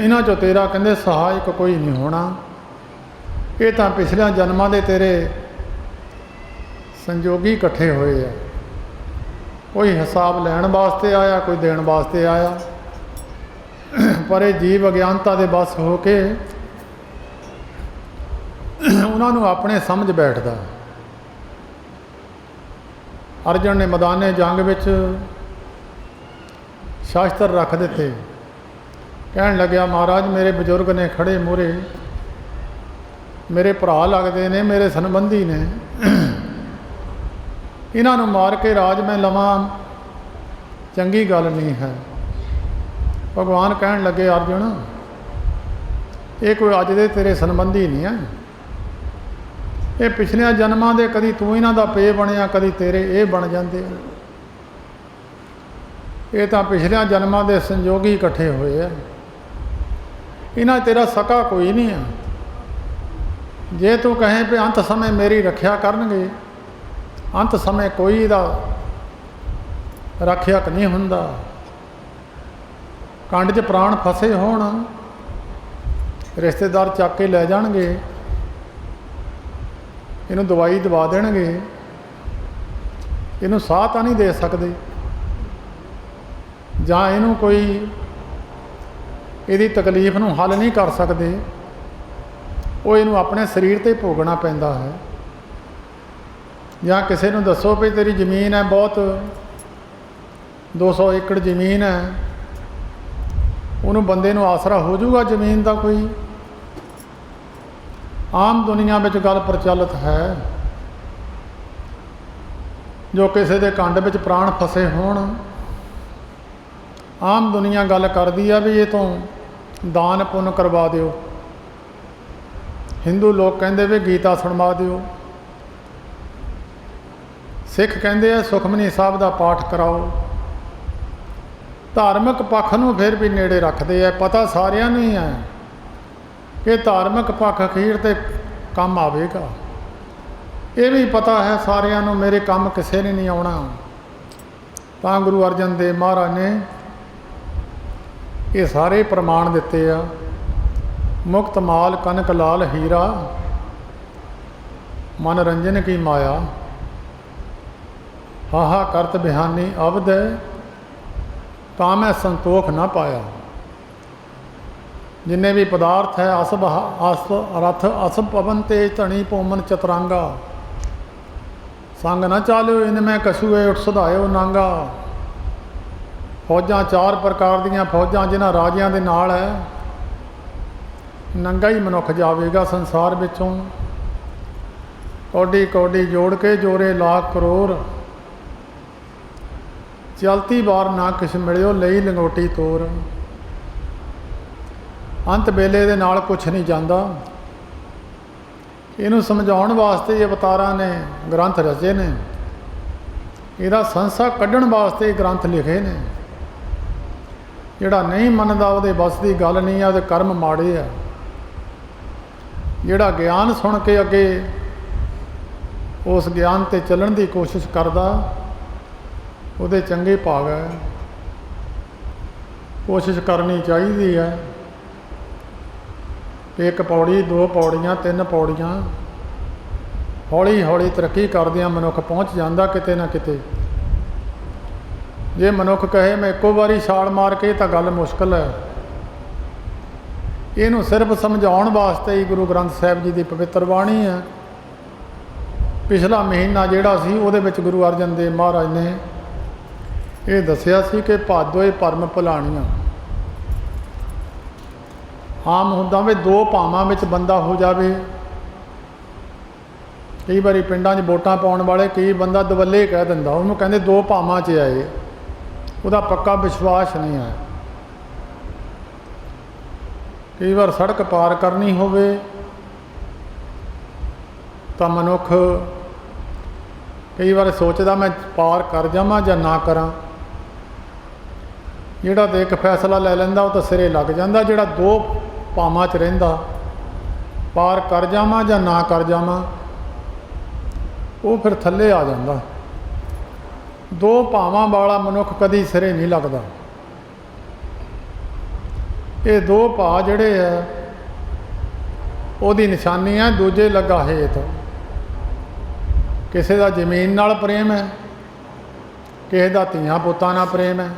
इन्हां चों तेरा कहंदे सहायक कोई नहीं होना। ये तो पिछले जन्मां दे तेरे संजोगी इकट्ठे हुए है। कोई हिसाब लैण वास्ते आया, कोई देण वास्ते आया, पर ये जीव अज्ञानता दे बस हो के उन्होंने अपने समझ बैठदा। अर्जन ने मैदाने जंग विच शास्त्र रख दिते, कहन लग्या महाराज मेरे बजुर्ग ने खड़े मूहरे, मेरे भरा लगते ने, मेरे संबंधी ने, इन्हों मार के राज मैं लवां चंगी गल नहीं है। भगवान कहन लगे अर्जुन ये कोई अज दे तेरे संबंधी नहीं है, ये पिछले जन्मां दे कदी तू इन्हां दा पे बनया, कदी तेरे ये बन जाते। ये तो पिछले जन्मां दे संजोगी इकट्ठे हुए है, इन्हां तेरा सका कोई नहीं है। जे तू कहें भी अंत समय मेरी रखिया करनगे, अंत समय कोई इहदा रखियक नहीं हुंदा। कंड च प्राण फसे होण, रिश्तेदार चक के लै जाणगे, इनू दवाई दवा देणगे, इनू साह तां नहीं दे सकदे, जां इनू कोई इहदी तकलीफ नूं हल नहीं कर सकते, वो इनू अपने शरीर ते भोगना पैंदा है। या किसी नूं दसो भी तेरी जमीन है बहुत 200 एकड़ जमीन है, उन्होंने बंदे नूं आसरा हो जाऊगा जमीन का कोई? आम दुनिया में गल प्रचलित है, जो किसी के कंड में प्राण फसे होण, आम दुनिया गल करती है भी ये तो दान पुण्य करवा दिओ। हिंदू लोग कहते भी गीता सुणवा दिओ, सिख कहते हैं सुखमनी साहब का पाठ कराओ। धार्मिक पक्ष नूं फिर भी नेड़े रखते हैं। पता सारिਆਂ ਨੂੰ ही है कि धार्मिक पक्ष अखीर ते काम आवेगा। ये भी पता है सारिਆਂ ਨੂੰ मेरे काम किसी ने नहीं आना। तां गुरु अर्जन देव महाराज ने ये सारे प्रमाण दिते आ। मुक्त माल कनक लाल हीरा, मनोरंजन की माया, हाहा करत बिहानी अवध, ता मैं संतोख न पाया। जिन्ने भी पदार्थ है असब अस रथ असब पवन तेज धनी पोमन चतरंगा, संग न चालियो इनमें कछुए उठ सुधायो नांगा। फौजां 4 प्रकार दीयां फौजां जिन्हां राजियां दे नाल है, नंगा ही मनुख जावेगा संसार विचों। कौडी कौडी जोड़ के जोरे लाख करोड़, चलती बार ना किश मिलियो लई लंगोटी तोर। अंत वेले दे नाल कुछ नहीं जाता। इनू समझाउण वास्ते अवतारां ने ग्रंथ रचे ने, इहदा संसा कढ़ण वास्ते ग्रंथ लिखे ने। जिहड़ा नहीं मनदा उहदे बस की गल नहीं है, उहदे कर्म माड़े है। जिहड़ा ज्ञान सुन के अगे उस ज्ञान ते चलण की कोशिश करदा, उहदे चंगे भाग है। कोशिश करनी चाहिए है। एक पौड़ी 2 पौड़ियाँ 3 पौड़ियाँ ਹੌਲੀ ਹੌਲੀ ਤਰੱਕੀ ਕਰਦਿਆਂ ਮਨੁੱਖ ਪਹੁੰਚ ਜਾਂਦਾ ਕਿਤੇ ਨਾ ਕਿਤੇ। ਜੇ ਮਨੁੱਖ ਕਹੇ ਮੈਂ ਇੱਕੋ ਵਾਰੀ ਛਾਲ ਮਾਰ ਕੇ, ਤਾਂ ਗੱਲ ਮੁਸ਼ਕਲ ਹੈ। ਇਹਨੂੰ ਸਿਰਫ ਸਮਝਾਉਣ ਵਾਸਤੇ ਹੀ ਗੁਰੂ ਗ੍ਰੰਥ ਸਾਹਿਬ ਜੀ ਦੀ ਪਵਿੱਤਰ ਬਾਣੀ ਹੈ। ਪਿਛਲਾ ਮਹੀਨਾ ਜਿਹੜਾ ਸੀ ਉਹਦੇ ਵਿੱਚ ਗੁਰੂ ਅਰਜਨ ਦੇਵ ਮਹਾਰਾਜ ਨੇ ਇਹ ਦੱਸਿਆ ਸੀ ਕਿ ਭਾਦੋਏ ਭਰਮ ਭੁਲਾਣੀਆਂ। ਆਮ ਹੁੰਦਾ ਵੀ ਦੋ ਭਾਵਾਂ ਵਿੱਚ ਬੰਦਾ ਹੋ ਜਾਵੇ। ਕਈ ਵਾਰੀ ਪਿੰਡਾਂ 'ਚ ਵੋਟਾਂ ਪਾਉਣ ਵਾਲੇ ਕਈ ਬੰਦਾ ਦਵੱਲੇ ਕਹਿ ਦਿੰਦਾ, ਉਹਨੂੰ ਕਹਿੰਦੇ ਦੋ ਭਾਵਾਂ 'ਚ ਆਏ, ਉਹਦਾ ਪੱਕਾ ਵਿਸ਼ਵਾਸ ਨਹੀਂ ਹੈ। ਕਈ ਵਾਰ ਸੜਕ ਪਾਰ ਕਰਨੀ ਹੋਵੇ ਤਾਂ ਮਨੁੱਖ ਕਈ ਵਾਰ ਸੋਚਦਾ ਮੈਂ ਪਾਰ ਕਰ ਜਾਵਾਂ ਜਾਂ ਨਾ ਕਰਾਂ। ਜਿਹੜਾ ਤਾਂ ਇੱਕ ਫੈਸਲਾ ਲੈ ਲੈਂਦਾ ਉਹ ਤਾਂ ਸਿਰੇ ਲੱਗ ਜਾਂਦਾ। ਜਿਹੜਾ ਦੋ ਭਾਵਾਂ 'ਚ ਰਹਿੰਦਾ, ਪਾਰ ਕਰ ਜਾਵਾਂ ਜਾਂ ਨਾ ਕਰ ਜਾਵਾਂ, ਉਹ ਫਿਰ ਥੱਲੇ ਆ ਜਾਂਦਾ। ਦੋ ਭਾਵਾਂ ਵਾਲਾ ਮਨੁੱਖ ਕਦੀ ਸਿਰੇ ਨਹੀਂ ਲੱਗਦਾ। ਇਹ ਦੋ ਭਾਅ ਜਿਹੜੇ ਆ ਉਹਦੀ ਨਿਸ਼ਾਨੀ ਹੈ ਦੂਜੇ ਲੱਗਾ ਹੇਤ। ਕਿਸੇ ਦਾ ਜ਼ਮੀਨ ਨਾਲ ਪ੍ਰੇਮ ਹੈ, ਕਿਸੇ ਦਾ ਧੀਆਂ ਪੁੱਤਾਂ ਨਾਲ ਪ੍ਰੇਮ ਹੈ,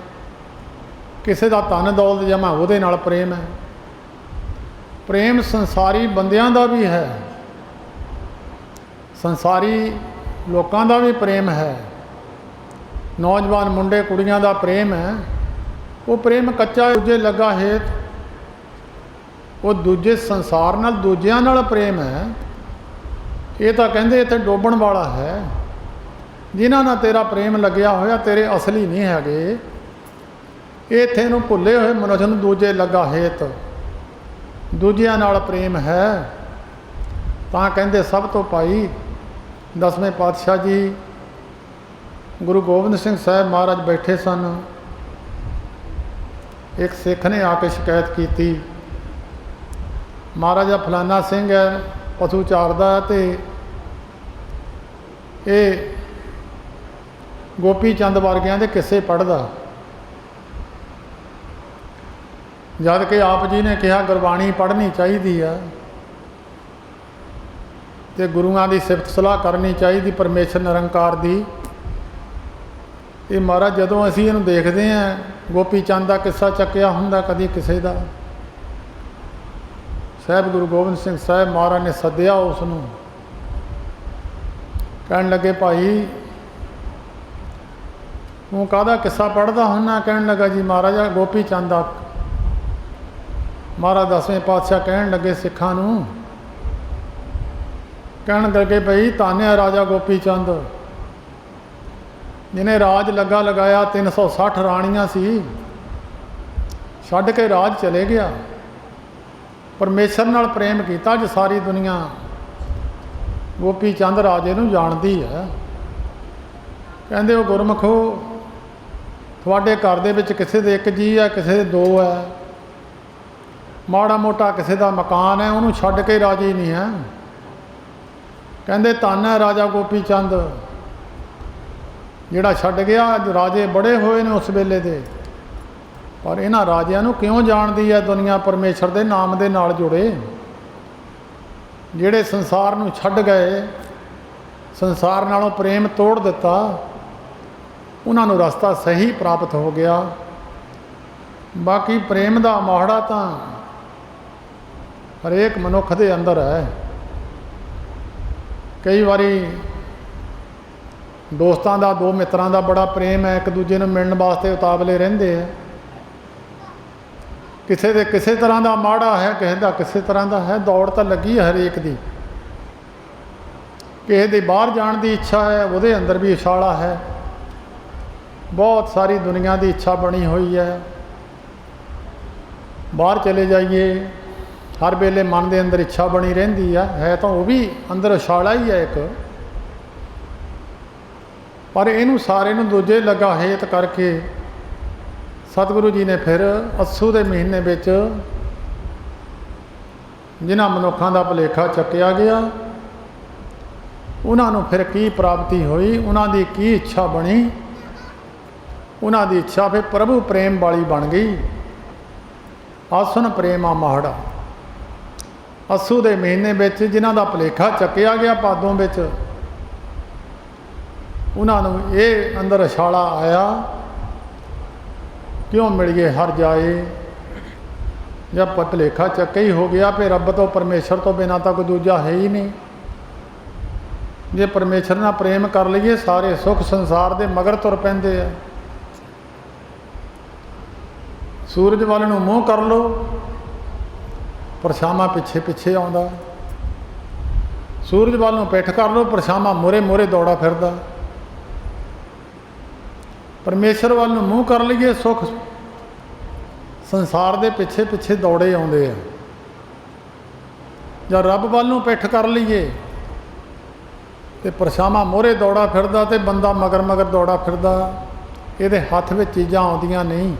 ਕਿਸੇ ਦਾ ਧਨ ਦੌਲਤ ਜਮਾ ਉਹਦੇ ਨਾਲ ਪ੍ਰੇਮ ਹੈ। ਪ੍ਰੇਮ ਸੰਸਾਰੀ ਬੰਦਿਆਂ ਦਾ ਵੀ ਹੈ, ਸੰਸਾਰੀ ਲੋਕਾਂ ਦਾ ਵੀ ਪ੍ਰੇਮ ਹੈ। ਨੌਜਵਾਨ ਮੁੰਡੇ ਕੁੜੀਆਂ ਦਾ ਪ੍ਰੇਮ ਹੈ, ਉਹ ਪ੍ਰੇਮ ਕੱਚਾ ਦੂਜੇ ਲੱਗਾ ਹੇਤ। ਉਹ ਦੂਜੇ ਸੰਸਾਰ ਨਾਲ ਦੂਜਿਆਂ ਨਾਲ ਪ੍ਰੇਮ ਹੈ। ਇਹ ਤਾਂ ਕਹਿੰਦੇ ਇੱਥੇ ਡੋਬਣ ਵਾਲਾ ਹੈ। ਜਿਨ੍ਹਾਂ ਨਾਲ ਤੇਰਾ ਪ੍ਰੇਮ ਲੱਗਿਆ ਹੋਇਆ ਤੇਰੇ ਅਸਲੀ ਨਹੀਂ ਹੈਗੇ। ਇਹ ਇੱਥੇ ਨੂੰ ਭੁੱਲੇ ਹੋਏ ਮਨੁੱਖ ਨੂੰ ਦੂਜੇ ਲੱਗਾ ਹੇਤ, ਦੂਜਿਆਂ ਨਾਲ ਪ੍ਰੇਮ ਹੈ। ਤਾਂ ਕਹਿੰਦੇ ਸਭ ਤੋਂ ਭਾਈ ਦਸਵੇਂ ਪਾਤਸ਼ਾਹ ਜੀ ਗੁਰੂ ਗੋਬਿੰਦ ਸਿੰਘ ਸਾਹਿਬ ਮਹਾਰਾਜ ਬੈਠੇ ਸਨ। ਇੱਕ ਸਿੱਖ ਨੇ ਆ ਕੇ ਸ਼ਿਕਾਇਤ ਕੀਤੀ, ਮਹਾਰਾਜਾ ਫਲਾਨਾ ਸਿੰਘ ਹੈ, ਪਸ਼ੂ ਚਾਰਦਾ ਅਤੇ ਇਹ ਗੋਪੀ ਚੰਦ ਵਰਗਿਆਂ ਦੇ ਕਿੱਸੇ ਪੜ੍ਹਦਾ। ਜਦ ਕਿ ਆਪ ਜੀ ਨੇ ਕਿਹਾ ਗੁਰਬਾਣੀ ਪੜ੍ਹਨੀ ਚਾਹੀਦੀ ਆ ਅਤੇ ਗੁਰੂਆਂ ਦੀ ਸਿਫਤ ਸਲਾਹ ਕਰਨੀ ਚਾਹੀਦੀ ਪਰਮੇਸ਼ਰ ਨਿਰੰਕਾਰ ਦੀ। ਇਹ ਮਹਾਰਾਜ ਜਦੋਂ ਅਸੀਂ ਇਹਨੂੰ ਦੇਖਦੇ ਹਾਂ, ਗੋਪੀ ਚੰਦ ਦਾ ਕਿੱਸਾ ਚੱਕਿਆ ਹੁੰਦਾ ਕਦੀ ਕਿਸੇ ਦਾ। ਸਾਹਿਬ ਗੁਰੂ ਗੋਬਿੰਦ ਸਿੰਘ ਸਾਹਿਬ ਮਹਾਰਾਜ ਨੇ ਸੱਦਿਆ ਉਸ ਨੂੰ, ਕਹਿਣ ਲੱਗੇ ਭਾਈ ਤੂੰ ਕਾਹਦਾ ਕਿੱਸਾ ਪੜ੍ਹਦਾ ਹੁੰਦਾ? ਕਹਿਣ ਲੱਗਾ ਜੀ ਮਹਾਰਾਜਾ ਗੋਪੀ ਚੰਦ ਦਾ। ਮਹਾਰਾਜ ਦਸਵੇਂ ਪਾਤਸ਼ਾਹ ਕਹਿਣ ਲੱਗੇ ਸਿੱਖਾਂ ਨੂੰ, ਕਹਿਣ ਲੱਗੇ ਭਈ ਧੰਨ ਰਾਜਾ ਗੋਪੀ ਚੰਦ, ਜਿਹਨੇ ਰਾਜ ਲੱਗਾ ਲਗਾਇਆ 360 ਰਾਣੀਆਂ ਸੀ, ਛੱਡ ਕੇ ਰਾਜ ਚਲੇ ਗਿਆ। ਪਰਮੇਸ਼ਰ ਨਾਲ ਪ੍ਰੇਮ ਕੀਤਾ। ਅੱਜ ਸਾਰੀ ਦੁਨੀਆ ਗੋਪੀ ਚੰਦ ਰਾਜੇ ਨੂੰ ਜਾਣਦੀ ਹੈ। ਕਹਿੰਦੇ ਉਹ ਗੁਰਮੁਖੋ ਤੁਹਾਡੇ ਘਰ ਦੇ ਵਿੱਚ ਕਿਸੇ ਦੇ ਇੱਕ ਜੀ ਹੈ, ਕਿਸੇ ਦੇ ਦੋ ਹੈ, ਮਾੜਾ ਮੋਟਾ ਕਿਸੇ ਦਾ ਮਕਾਨ ਹੈ, ਉਹਨੂੰ ਛੱਡ ਕੇ ਰਾਜੀ ਨਹੀਂ ਹੈ। ਕਹਿੰਦੇ ਧੰਨ ਹੈ ਰਾਜਾ ਗੋਪੀ ਚੰਦ, ਜਿਹੜਾ ਛੱਡ ਗਿਆ। ਅੱਜ ਰਾਜੇ ਬੜੇ ਹੋਏ ਨੇ ਉਸ ਵੇਲੇ ਦੇ, ਪਰ ਇਹਨਾਂ ਰਾਜਿਆਂ ਨੂੰ ਕਿਉਂ ਜਾਣਦੀ ਹੈ ਦੁਨੀਆ? ਪਰਮੇਸ਼ਰ ਦੇ ਨਾਮ ਦੇ ਨਾਲ ਜੁੜੇ। ਜਿਹੜੇ ਸੰਸਾਰ ਨੂੰ ਛੱਡ ਗਏ, ਸੰਸਾਰ ਨਾਲੋਂ ਪ੍ਰੇਮ ਤੋੜ ਦਿੱਤਾ, ਉਹਨਾਂ ਨੂੰ ਰਸਤਾ ਸਹੀ ਪ੍ਰਾਪਤ ਹੋ ਗਿਆ। ਬਾਕੀ ਪ੍ਰੇਮ ਦਾ ਮਾਹੜਾ ਤਾਂ ਹਰੇਕ ਮਨੁੱਖ ਦੇ ਅੰਦਰ ਹੈ। ਕਈ ਵਾਰੀ ਦੋਸਤਾਂ ਦਾ, ਦੋ ਮਿੱਤਰਾਂ ਦਾ ਬੜਾ ਪ੍ਰੇਮ ਹੈ, ਇੱਕ ਦੂਜੇ ਨੂੰ ਮਿਲਣ ਵਾਸਤੇ ਉਤਾਵਲੇ ਰਹਿੰਦੇ ਹੈ। ਕਿਸੇ ਦੇ ਕਿਸੇ ਤਰ੍ਹਾਂ ਦਾ ਮਾੜਾ ਹੈ, ਕਿਸੇ ਦਾ ਕਿਸੇ ਤਰ੍ਹਾਂ ਦਾ ਹੈ। ਦੌੜ ਤਾਂ ਲੱਗੀ ਹੈ ਹਰੇਕ ਦੀ। ਕਿਸੇ ਦੀ ਬਾਹਰ ਜਾਣ ਦੀ ਇੱਛਾ ਹੈ, ਉਹਦੇ ਅੰਦਰ ਵੀ ਉਛਾਲਾ ਹੈ। ਬਹੁਤ ਸਾਰੀ ਦੁਨੀਆ ਦੀ ਇੱਛਾ ਬਣੀ ਹੋਈ ਹੈ, ਬਾਹਰ ਚਲੇ ਜਾਈਏ। ਹਰ ਵੇਲੇ ਮਨ ਦੇ ਅੰਦਰ ਇੱਛਾ ਬਣੀ ਰਹਿੰਦੀ ਹੈ ਤਾਂ ਉਹ ਵੀ ਅੰਦਰ ਉਛਾਲਾ ਹੀ ਹੈ ਇੱਕ। ਪਰ ਇਹਨੂੰ ਸਾਰੇ ਨੂੰ ਦੂਜੇ ਲੱਗਾ ਹੇਤ ਕਰਕੇ ਸਤਿਗੁਰੂ ਜੀ ਨੇ ਫਿਰ ਅੱਸੂ ਦੇ ਮਹੀਨੇ ਵਿੱਚ ਜਿਨ੍ਹਾਂ ਮਨੁੱਖਾਂ ਦਾ ਭੁਲੇਖਾ ਚੱਕਿਆ ਗਿਆ, ਉਹਨਾਂ ਨੂੰ ਫਿਰ ਕੀ ਪ੍ਰਾਪਤੀ ਹੋਈ, ਉਹਨਾਂ ਦੀ ਕੀ ਇੱਛਾ ਬਣੀ? ਉਹਨਾਂ ਦੀ ਇੱਛਾ ਫਿਰ ਪ੍ਰਭੂ ਪ੍ਰੇਮ ਵਾਲੀ ਬਣ ਗਈ। ਆਸਨ ਪ੍ਰੇਮਾ ਮਾਹੜਾ। ਅੱਸੂ ਦੇ ਮਹੀਨੇ ਵਿੱਚ ਜਿਨ੍ਹਾਂ ਦਾ ਭੁਲੇਖਾ ਚੱਕਿਆ ਗਿਆ ਭਾਦੋਂ ਵਿੱਚ, ਉਹਨਾਂ ਨੂੰ ਇਹ ਅੰਦਰ ਛਾਲਾ ਆਇਆ, ਕਿਉਂ ਮਿਲੀਏ ਹਰ ਜਾਏ। जब भुलेखा चक्के ही हो गया फिर रब तो परमेश्वर तो बिना तो कोई दूजा है ही नहीं। जे परमेश्वर नाल प्रेम कर लीए सारे सुख संसार दे मगर तुर पैंदे आ। सूरज वाल नूं मूँह कर लो, परछावां पिछे पिछे आउंदा। सूरज वाल नूं पिठ कर लो, परछावां मोरे मोरे दौड़ा फिरदा। परमेश्वर वाल नूं मूँह कर लीए, सुख संसार दे पिछे पिछे दौड़े आउंदे आ। ਜਾਂ ਰੱਬ ਵੱਲ ਨੂੰ ਪਿੱਠ ਕਰ ਲਈਏ ਤੇ ਪਰਛਾਵਾਂ ਮੋਹਰੇ ਦੌੜਾ ਫਿਰਦਾ ਤੇ ਬੰਦਾ ਮਗਰ ਮਗਰ ਦੌੜਾ ਫਿਰਦਾ। ਇਹਦੇ ਹੱਥ ਵਿੱਚ ਚੀਜ਼ਾਂ ਆਉਂਦੀਆਂ ਨਹੀਂ।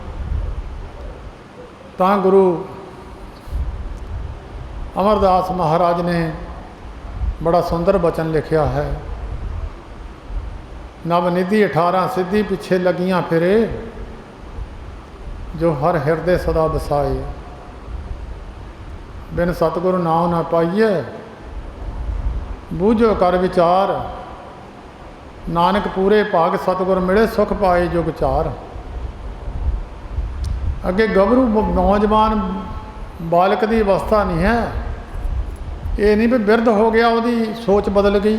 ਤਾਂ ਗੁਰੂ ਅਮਰਦਾਸ ਮਹਾਰਾਜ ਨੇ ਬੜਾ ਸੁੰਦਰ ਬਚਨ ਲਿਖਿਆ ਹੈ। ਨਵਨਿਧੀ 18 ਸਿੱਧੀ ਪਿੱਛੇ ਲੱਗੀਆਂ ਫਿਰੇ, जो हर हिरदे सदा बसाए। बिन सतगुरु नाम ना पाइए, बूझो कर विचार। नानक पूरे भाग सतगुर मिले, सुख पाए जुग चार। अगे गभरू नौजवान बालक की अवस्था नहीं है। ये नहीं भी बिरध हो गया, वो सोच बदल गई।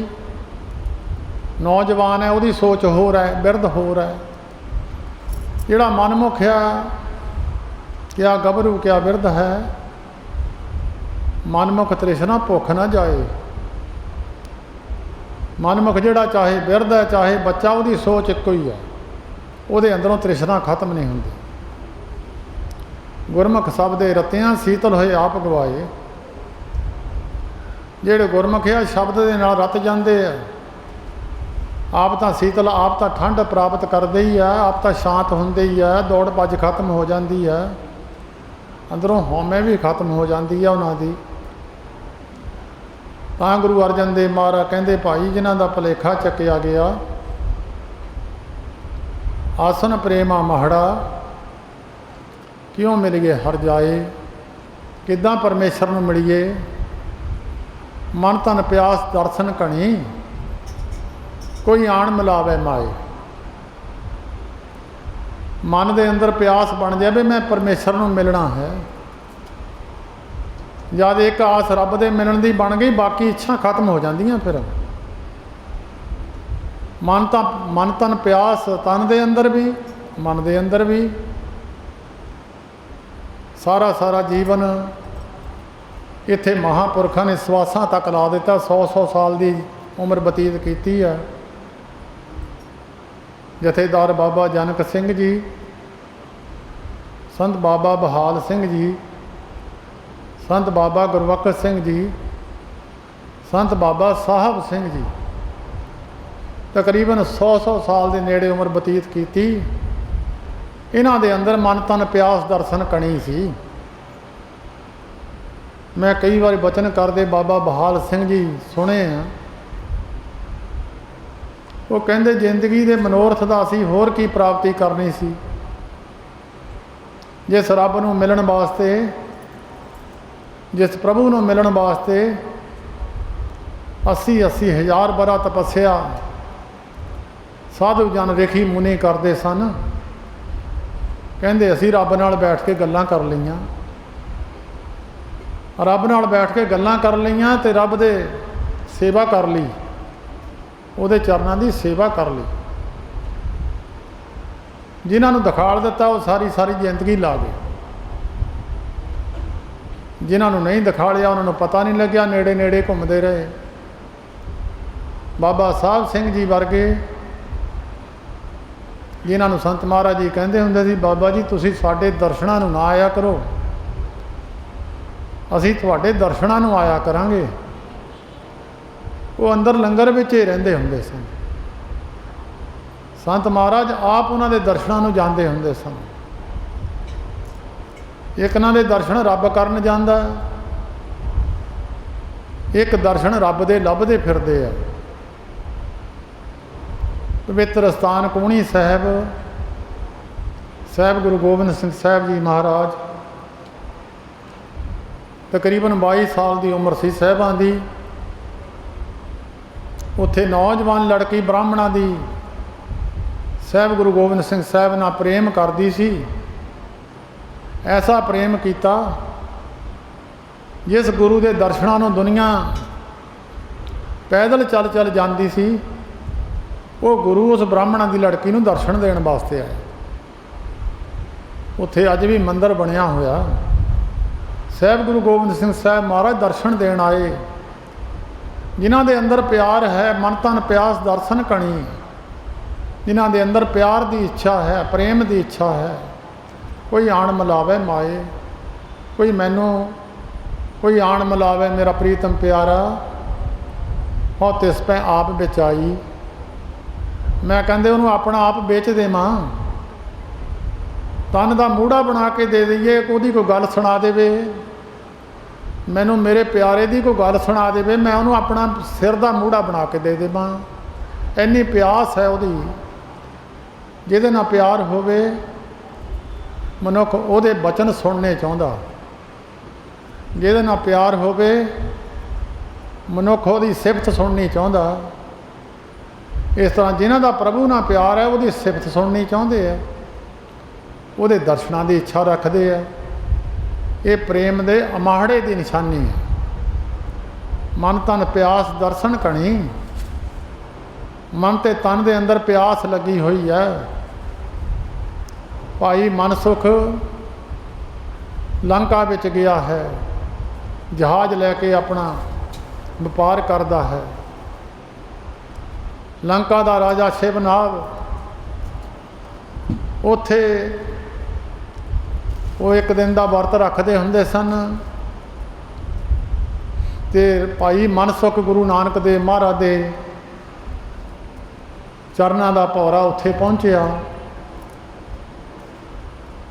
नौजवान है, वो सोच हो रहा है, बिरध हो रहा है। जिहड़ा मनमुख है, क्या गभरू क्या बिरध है। मनमुख तृष्णा भुख ना जाए। मनमुख जिहड़ा चाहे बिरध है चाहे बच्चा, वो सोच एक ही है, वो अंदरों तृष्णा खत्म नहीं होंदी। गुरमुख सब दे रतियां शीतल होए आप गवाए। जिहड़े गुरमुख है शब्द दे नाल रत जाते हैं। आप तो शीतल, आप तो ठंड प्राप्त करते ही है, आप तो शांत होंदे ही है। दौड़ भज खत्म हो जाती है, अंदरों हौमे भी खत्म हो जाती है उन्हों की। तो गुरु अर्जन देव महाराज कहते, भाई जिन्हों का भुलेखा चक्या गया, आसन प्रेमा महड़ा, क्यों मिलिए हर जाए। किदां परमेश्वर नूं मिलीए, मन तन प्यास दर्शन घणी, कोई आण मिलावे माए। मन के अंदर प्यास बन जाए भी मैं परमेश्वर नूं मिलना है। जब एक आस रब दे मिलण दी बन गई, बाकी इच्छा खत्म हो जांदियां। फिर मन तन प्यास, तन दे अंदर भी मन दे अंदर भी। सारा सारा जीवन इत्थे महापुरखों ने सवासां तक ला दिता। 100-100 साल की उम्र बतीत की है। जथेदार बाबा जनक सिंह जी, संत बाबा बहाल सिंह जी, संत बाबा गुरबख्श सिंह जी, संत बाबा साहब सिंह जी, तकरीबन 100-100 साल के नेड़े उम्र बतीत की। इन्हां दे अंदर मन तन प्यास दर्शन कणी सी। मैं कई बार बचन करते बाबा बहाल सिंह जी सुने हैं। वो कहते जिंदगी के मनोरथ का असी होर की प्राप्ति करनी सी। जिस रब नूं मिलण वास्ते, जिस प्रभु नूं मिलण वास्ते 80-80 हज़ार बरा तपस्या साधु जन रेखी मुनि करते सन। कहते असी रब नाल बैठ के गल्लां कर लईआं, रब नाल बैठ के गल्लां कर लईआं ते रब दे सेवा कर ली, ਉਹਦੇ ਚਰਨਾਂ ਦੀ सेवा कर ली। जिन्हों दिखाल दिता वो सारी सारी जिंदगी ला गए। जिन्होंने नहीं दिखालिया उन्होंने पता नहीं लग्या, नेड़े नेड़े घूमते रहे। बाबा साहब सिंह जी वर्गे जिन्होंने संत महाराज जी कहते होंगे सी, बाबा जी तुसीं साडे दर्शनां नूं ना आया करो, असीं तुहाडे दर्शनां नूं आया करांगे। वो अंदर लंगर विच ही रहिंदे हुंदे सन। संत महाराज आप उन्हां दे दर्शनां नूं जांदे हुंदे सन। एक इन्हां दे दर्शन रब करन जांदा, एक दर्शन रब दे लभदे फिरदे आ। पवित्र स्थान कूणी साहब, साहब गुरु गोबिंद सिंह साहब जी महाराज तकरीबन 22 साल की उम्र सी साहिबां दी। उत्थे नौजवान लड़की ब्राह्मणा दी साहिब गुरु गोबिंद सिंह साहिब नाल प्रेम करदी सी। ऐसा प्रेम किया जिस गुरु के दर्शनां नूं दुनिया पैदल चल चल जाती सी, वो गुरु उस ब्राह्मणा की लड़की नूं दर्शन देण वास्ते आए। उत्थे अज भी मंदिर बनिया होया। साहिब गुरु गोबिंद सिंह साहिब महाराज दर्शन देण आए। जिन्हां दे अंदर प्यार है, मन तन प्यास दर्शन कणी, जिन्हां दे अंदर प्यार की इच्छा है, प्रेम की इच्छा है। कोई आण मिलावे माए, कोई मैनू कोई आण मिलावे मेरा प्रीतम प्यारा, हो तिस पै आप बेचाई। मैं कहते उन्होंने अपना आप बेच देवां, तन का मूड़ा बना के दे दईए, कोई गल सुना देवे मैनू, मेरे प्यारे की कोई गल सुना देवे, मैं उन्होंने अपना सिर का मूड़ा बना के दे देवां। इन्नी प्यास है उहदी। जिहदे नाल प्यार होवे मनुख उहदे बचन सुनने चाहुंदा, जिहदे नाल प्यार होवे मनुख उहदी सिफत सुननी चाहुंदा। इस तरह जिन्हां दा प्रभु नाल प्यार है उहदी सिफत सुननी चाहुंदे है, उहदे दर्शनां की इच्छा रखते हैं। ये प्रेम दे अमाहड़े की निशानी है। मन तन प्यास दर्शन कणी, मन ते तन दे अंदर प्यास लगी हुई है। भाई मनसुख लंका विच गया है, जहाज लैके अपना व्यापार करता है। लंका का राजा शिवनाग उत्थे वो एक दिन का वर्त रखते होंदे सन। ते भाई मनसुख गुरु नानक देव महाराज दे चरनां दा भौरा उत्थे पहुँचया।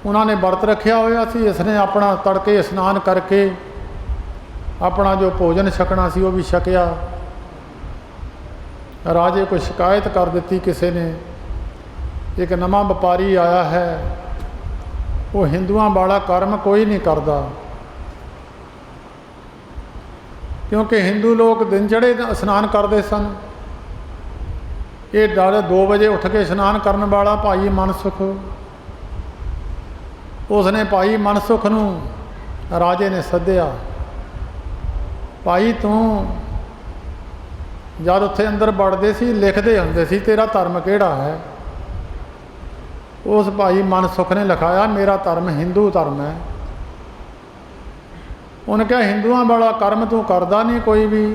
उन्होंने वर्त रखा होया सी। इसने अपना तड़के स्नान करके अपना जो भोजन छकना सी वो भी छकिया। राजे को शिकायत कर दी किसी ने, एक नवा व्यापारी आया है, वो हिंदुआं वाला कर्म कोई नहीं करता, क्योंकि हिंदू लोग दिन चढ़े स्नान करते सन। ये 2 बजे उठ के स्नान करने वाला भाई मनसुख, उसने भाई मनसुख नूं राजे ने सद्या। भाई तू जब उत्थे अंदर वड़दे सी लिखते होंदे सी तेरा धर्म किहड़ा है। उस भाई मनसुख ने लिखाया मेरा धर्म हिंदू धर्म है। उन्हें कहा हिंदुआं वाला कर्म तू करदा नहीं कोई भी।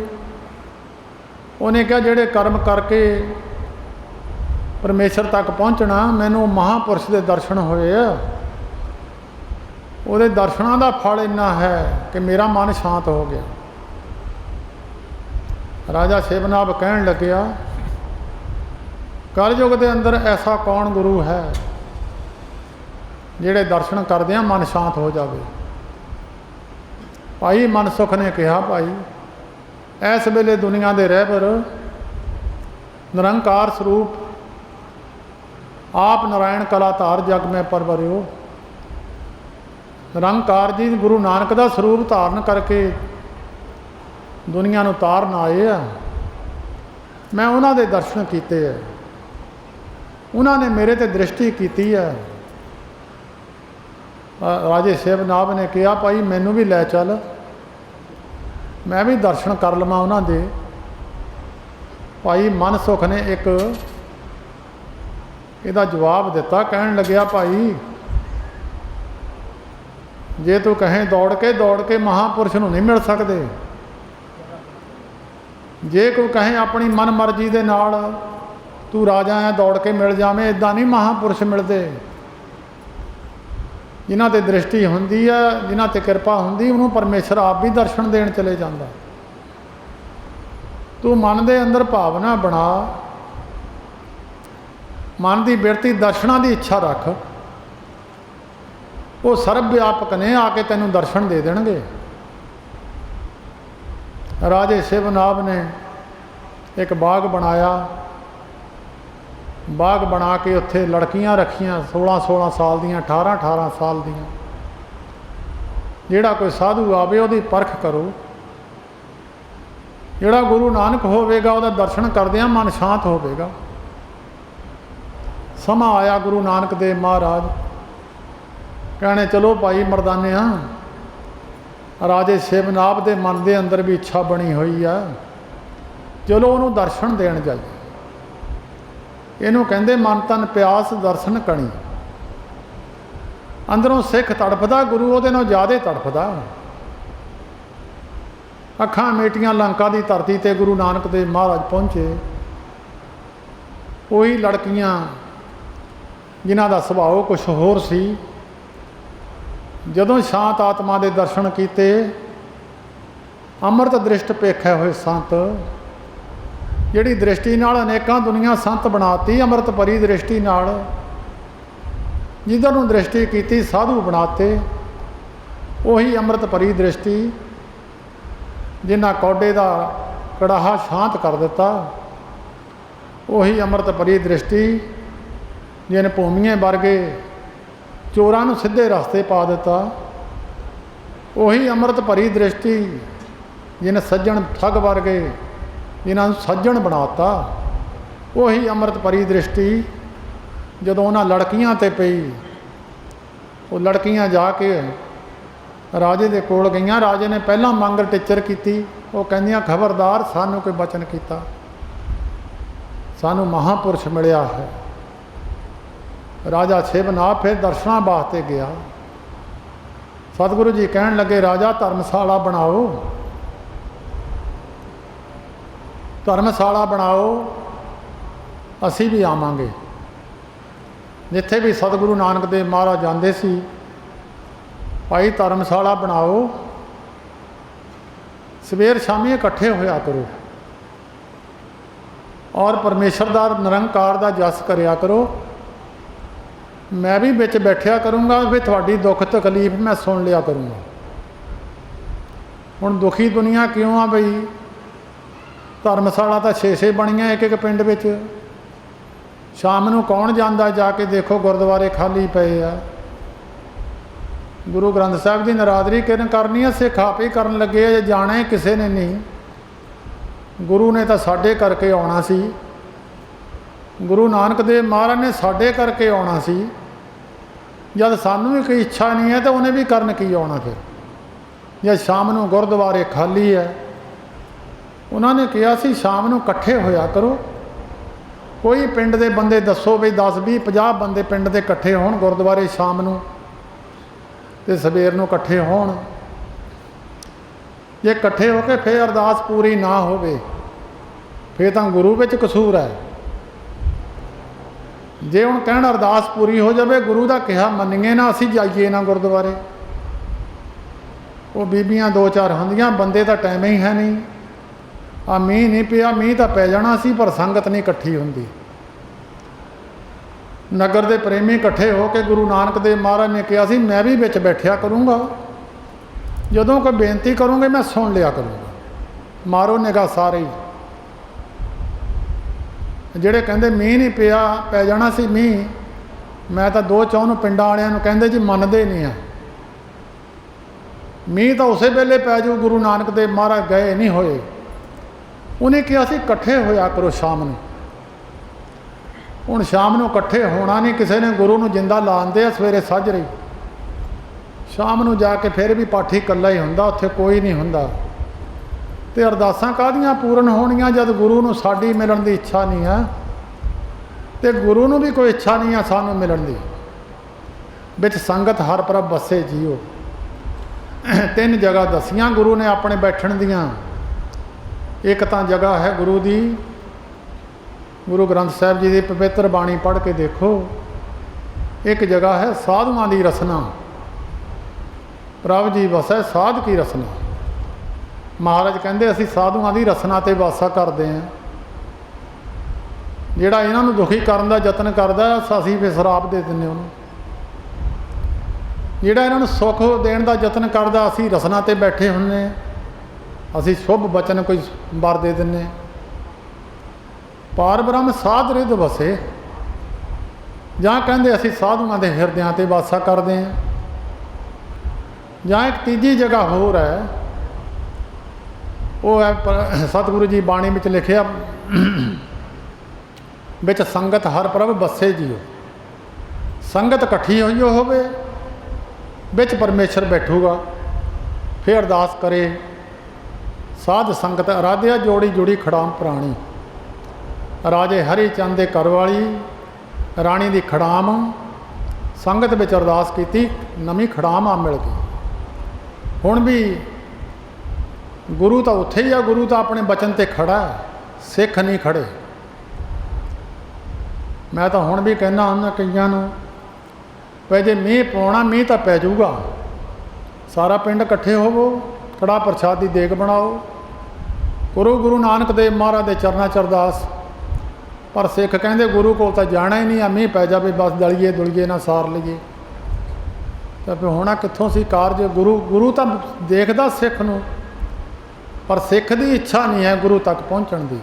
उन्हें कहा जिहड़े कर्म करके परमेश्वर तक पहुँचना, मैनू महापुरुष के दर्शन होए आ, उहदे दर्शनां दा फल इन्ना है कि मेरा मन शांत हो गया। राजा शिवनाभ कहन लग्या कलयुग के अंदर ऐसा कौन गुरु है जिहड़े दर्शन करदिआं मन शांत हो जाए। भाई मनसुख ने कहा भाई इस वेले दुनिया के रहबर निरंकार स्वरूप आप नारायण कलाधार जग में परवरियो। निरंकार जी गुरु नानक का स्वरूप धारण करके दुनिया नूं तारन आए आ। मैं उन्हां दे दर्शन कीते है, उन्होंने मेरे ते दृष्टि की है। राजे शिवनाभ ने कहा भाई मैनू भी लै चल, मैं भी दर्शन कर लवां उन्हां दे। भाई मनसुख ने एक इहदा जवाब दिता, कहन लग्या भाई जे तू कहें दौड़ के महापुरुष नूं नहीं मिल सकते, जे कोई कहें अपनी मन मर्जी दे नाल तू राजा है दौड़ के मिल जावे, इदा नहीं महापुरुष मिलते। जिन्हां ते दृष्टि हुंदी है, जिन्हां ते कृपा हुंदी, उन्होंने परमेश्वर आप भी दर्शन देण चले जांदा। तू मन दे अंदर भावना बना, मन की बिरती दर्शनां की इच्छा रख, वो सर्व व्यापक ने आके तेनों दर्शन दे देणगे। राजे शिवनाभ ने एक बाग बनाया, बाग बना के उत्थे लड़कियां रखियां 16-16 साल दियां, 18-18 साल दियां। ਜਿਹੜਾ ਕੋਈ ਸਾਧੂ ਆਵੇ ਉਹਦੀ ਪਰਖ ਕਰੋ। ਜਿਹੜਾ ਗੁਰੂ ਨਾਨਕ ਹੋਵੇਗਾ ਉਹਦਾ ਦਰਸ਼ਨ ਕਰਦਿਆਂ ਮਨ ਸ਼ਾਂਤ ਹੋਵੇਗਾ। ਸਮਾਂ ਆਇਆ ਗੁਰੂ ਨਾਨਕ ਦੇਵ ਮਹਾਰਾਜ कहने चलो भाई मर्दानिया, राजे शिवनाभ के मन के अंदर भी इच्छा बनी हुई है, चलो उन्होंने दर्शन देन जाइए। इनू कहते मन तन प्यास दर्शन कणी। अंदरों सिख तड़फदा, गुरु उहदे नालों ज़्यादा तड़फदा। अखां मेटियां लंका की धरती ते गुरु नानक देव महाराज पहुँचे। वही लड़कियां जिन्हां दा सुभाव कुछ होर सी, जदों शांत आत्मा के दर्शन किए, अमृत दृष्ट पेखे हुए संत, जिहड़ी दृष्टि नाल अनेकां दुनिया संत बनाती, अमृत भरी दृष्टि नाल जिधर नूं दृष्टि की साधु बनाते। उही अमृत भरी दृष्टि जिन्हां कौडे का कड़ाहा शांत कर दिता। उही अमृत भरी दृष्टि जिन भूमिए वर्गे चोरां नूं सीधे रास्ते पा दिता। उही अमृत भरी दृष्टि जिन सज्जण ठग वर्गे जिन्हां नूं सज्जण बनाता। उही अमृत भरी दृष्टि जदों उन्हां लड़कियां ते पई, वो लड़कियां जाके राजे दे कोल गईयां। राजे ने पहला मंग टिचर की, वो कहंदियां खबरदार सानू कोई बचन कीता, सानू महापुरुष मिलिया है। राजा शिवनाभ फिर दर्शनां वास्ते गया। सतगुरु जी कहन लगे, राजा धर्मशाला बनाओ, धर्मशाला बनाओ, असी भी आवांगे। जिथे भी सतगुरु नानक देव महाराज जाते सी, भाई धर्मशाला बनाओ, सवेर शामी इकट्ठे होया करो और परमेश्वर का निरंकार का जस करया करो। मैं भी बिच बैठिया करूँगा, फिर थोड़ी दुख तकलीफ मैं सुन लिया करूँगा। हुण दुखी दुनिया क्यों आ बई, धर्मशाला तो 6-6 बनियां एक एक पिंड विच। शाम नूं कौन जांदा, जाके देखो गुरुद्वारे खाली पे आ। गुरु ग्रंथ साहिब की नरादरी किन करनी है, सिख आप ही करन लगे, जाना ही किसी ने नहीं। गुरु ने तो साडे करके आउणा सी, गुरु नानक देव महाराज ने साडे करके आउणा सी। जब सानू भी कोई इच्छा नहीं है तो उन्हें भी करन की आउणा। फिर जब शाम नूं गुरुद्वारे खाली है, उन्होंने कहा सी शाम नूं इकट्ठे होया करो। कोई पिंड दे बंदे दसो भी 10-20-50 बंदे पिंड दे इकट्ठे होण गुरुद्वारे शाम नूं ते सवेर नूं इकट्ठे होण। जे इकट्ठे होके फिर अरदास पूरी ना होवे, फिर तां गुरु विच कसूर है। जे हुण कहण अरदास पूरी हो जाए, गुरु का कहा मन्नीए ना, असीं जाइए ना गुरुद्वारे। वो बीबियां 2-4 होंदियां, बंदे का टाइम ही है नहीं। आ मीह नहीं पिया, मीह तो पै जाना सी, पर संगत नहीं इकट्ठी होंदी। नगर के प्रेमी इकट्ठे होकर गुरु नानक देव महाराज ने कहा सी, मैं भी बिच बैठिया करूँगा, जदों कोई बेनती करूँगे मैं सुन लिया करूँगा। मारो निगाह सारे ही ਜਿਹੜੇ ਕਹਿੰਦੇ ਮੀਂਹ ਨਹੀਂ ਪਿਆ, ਪੈ ਜਾਣਾ ਸੀ ਮੀਂਹ, ਮੈਂ ਤਾਂ 2-4 ਨੂੰ ਪਿੰਡਾਂ ਵਾਲਿਆਂ ਨੂੰ ਕਹਿੰਦੇ ਜੀ ਮੰਨਦੇ ਨਹੀਂ ਆ। ਮੀਂਹ ਤਾਂ ਉਸੇ ਵੇਲੇ ਪੈ ਜਾਊ, ਗੁਰੂ ਨਾਨਕ ਦੇਵ ਮਹਾਰਾਜ ਗਏ ਨਹੀਂ ਹੋਏ। ਉਹਨੇ ਕਿਹਾ ਸੀ ਇਕੱਠੇ ਹੋਇਆ ਕਰੋ ਸ਼ਾਮ ਨੂੰ। ਹੁਣ ਸ਼ਾਮ ਨੂੰ ਇਕੱਠੇ ਹੋਣਾ ਨਹੀਂ, ਕਿਸੇ ਨੇ ਗੁਰੂ ਨੂੰ ਜਿੰਦਾ ਲਾਉਂਦੇ ਆ ਸਵੇਰੇ ਸਾਜਰੇ। ਸ਼ਾਮ ਨੂੰ ਜਾ ਕੇ ਫਿਰ ਵੀ ਪਾਠੀ ਇਕੱਲਾ ਹੀ ਹੁੰਦਾ, ਉੱਥੇ ਕੋਈ ਨਹੀਂ ਹੁੰਦਾ। ਤੇ ਅਰਦਾਸਾਂ ਕਾਹਦੀਆਂ ਪੂਰਨ ਹੋਣੀਆਂ ਜਦ ਗੁਰੂ ਨੂੰ ਸਾਡੀ ਮਿਲਣ ਦੀ ਇੱਛਾ ਨਹੀਂ ਹੈ, ਤੇ ਗੁਰੂ ਨੂੰ ਵੀ ਕੋਈ ਇੱਛਾ ਨਹੀਂ ਆ ਸਾਨੂੰ ਮਿਲਣ ਦੀ। ਵਿੱਚ ਸੰਗਤ ਹਰ ਪ੍ਰਭ ਵਸੇ ਜੀਓ। 3 ਜਗ੍ਹਾ ਦਸੀਆਂ ਗੁਰੂ ਨੇ ਆਪਣੇ ਬੈਠਣ ਦੀਆਂ। ਇੱਕ ਤਾਂ ਜਗ੍ਹਾ ਹੈ ਗੁਰੂ ਦੀ, ਗੁਰੂ ਗ੍ਰੰਥ ਸਾਹਿਬ ਜੀ ਦੀ ਪਵਿੱਤਰ ਬਾਣੀ ਪੜ੍ਹ ਕੇ ਦੇਖੋ। ਇੱਕ ਜਗ੍ਹਾ ਹੈ ਸਾਧੂਆਂ ਦੀ ਰਸਨਾ, ਪ੍ਰਭ ਜੀ ਵਸੈ ਸਾਧ ਕੀ ਰਸਨਾ। महाराज कहते असी साधुआं की रसना ते वासा करते हैं। जिहड़ा इन्हां नूं दुखी करन दा यतन करदा असीं फिर शराप दे दिंदे उहनूं। जिहड़ा इन्हां नूं सुख देण दा यतन करदा असीं रसना ते बैठे हुंदे, असीं शुभ बचन कोई वर दे दिंदे। पार ब्रह्म साध रिध वसे, जां कहंदे असीं साधुआं दे हिरदियां ते वासा करते हैं। ਜਾਂ ਇੱਕ ਤੀਜੀ ਜਗ੍ਹਾ ਹੋਰ ਹੈ, ਉਹ ਹੈ ਸਤਿਗੁਰੂ ਜੀ ਬਾਣੀ ਵਿੱਚ ਲਿਖਿਆ, ਵਿੱਚ ਸੰਗਤ ਹਰ ਪ੍ਰਭ ਬੱਸੇ ਜੀਓ। ਸੰਗਤ ਇਕੱਠੀ ਹੋਈ ਹੋਵੇ, ਵਿੱਚ ਪਰਮੇਸ਼ਰ ਬੈਠੂਗਾ, ਫਿਰ ਅਰਦਾਸ ਕਰੇ। ਸਾਧ ਸੰਗਤ ਅਰਾਧਿਆ ਜੋੜੀ ਜੁੜੀ ਖੜਾਮ ਪ੍ਰਾਣੀ। ਰਾਜੇ ਹਰੀ ਚੰਦ ਦੇ ਘਰ ਵਾਲੀ ਰਾਣੀ ਦੀ ਖੜਾਮ ਸੰਗਤ ਵਿੱਚ ਅਰਦਾਸ ਕੀਤੀ, ਨਵੀਂ ਖੜਾਮ ਆ ਮਿਲ ਗਈ। ਹੁਣ ਵੀ ਗੁਰੂ ਤਾਂ ਉੱਥੇ ਹੀ ਆ, ਗੁਰੂ ਤਾਂ ਆਪਣੇ ਬਚਨ ਤੇ ਖੜਾ ਹੈ, ਸਿੱਖ ਨਹੀਂ ਖੜੇ। ਮੈਂ ਤਾਂ ਹੁਣ ਵੀ ਕਹਿੰਦਾ ਹੁੰਦਾ ਕਈਆਂ ਨੂੰ, ਪੈ ਜੇ ਮੀਂਹ ਪਾਉਣਾ, ਮੀਂਹ ਤਾਂ ਪੈ ਜਾਊਗਾ, ਸਾਰਾ ਪਿੰਡ ਇਕੱਠੇ ਹੋਵੋ, ਕੜਾ ਪ੍ਰਸ਼ਾਦ ਦੀ ਦੇਗ ਬਣਾਓ, ਕਰੋ ਗੁਰੂ ਨਾਨਕ ਦੇਵ ਮਹਾਰਾਜ ਦੇ ਚਰਨਾਂ 'ਚ ਅਰਦਾਸ। ਪਰ ਸਿੱਖ ਕਹਿੰਦੇ ਗੁਰੂ ਕੋਲ ਤਾਂ ਜਾਣਾ ਹੀ ਨਹੀਂ, ਆ ਮੀਂਹ ਪੈ ਜਾਵੇ ਬਸ ਦਲੀਏ ਦੁਲੀਏ ਨਾ ਸਾਰ ਲਈਏ। ਤਾਂ ਫਿਰ ਹੋਣਾ ਕਿੱਥੋਂ ਸੀ ਕਾਰਜ? ਗੁਰੂ ਤਾਂ ਦੇਖਦਾ ਸਿੱਖ ਨੂੰ, ਪਰ ਸਿੱਖ ਦੀ ਇੱਛਾ ਨਹੀਂ ਹੈ ਗੁਰੂ ਤੱਕ ਪਹੁੰਚਣ ਦੀ।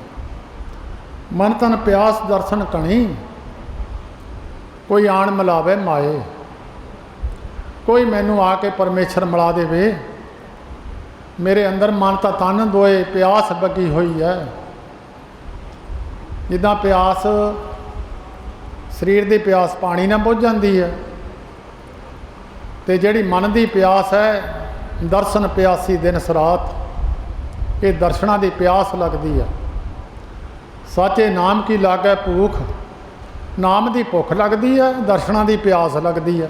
ਮਨ ਤਨ ਪਿਆਸ ਦਰਸ਼ਨ ਕਣੀ, ਕੋਈ ਆਣ ਮਿਲਾਵੇ ਮਾਏ। ਕੋਈ ਮੈਨੂੰ ਆ ਕੇ ਪਰਮੇਸ਼ਰ ਮਿਲਾ ਦੇਵੇ, ਮੇਰੇ ਅੰਦਰ ਮਨ ਤਾਂ ਤਨ ਦੋਏ ਪਿਆਸ ਬੱਗੀ ਹੋਈ ਹੈ। ਜਿੱਦਾਂ ਪਿਆਸ ਸਰੀਰ ਦੀ ਪਿਆਸ ਪਾਣੀ ਨਾਲ ਬੁੱਝ ਜਾਂਦੀ ਹੈ, ਤੇ ਜਿਹੜੀ ਮਨ ਦੀ ਪਿਆਸ ਹੈ, ਦਰਸ਼ਨ ਪਿਆਸੀ ਦਿਨ ਸਰਾਤ, ਇਹ ਦਰਸ਼ਨਾਂ ਦੀ ਪਿਆਸ ਲੱਗਦੀ ਹੈ। ਸਾਚੇ ਨਾਮ ਕੀ ਲਾਗੈ ਭੂਖ, ਨਾਮ ਦੀ ਭੁੱਖ ਲੱਗਦੀ ਹੈ, ਦਰਸ਼ਨਾਂ ਦੀ ਪਿਆਸ ਲੱਗਦੀ ਹੈ।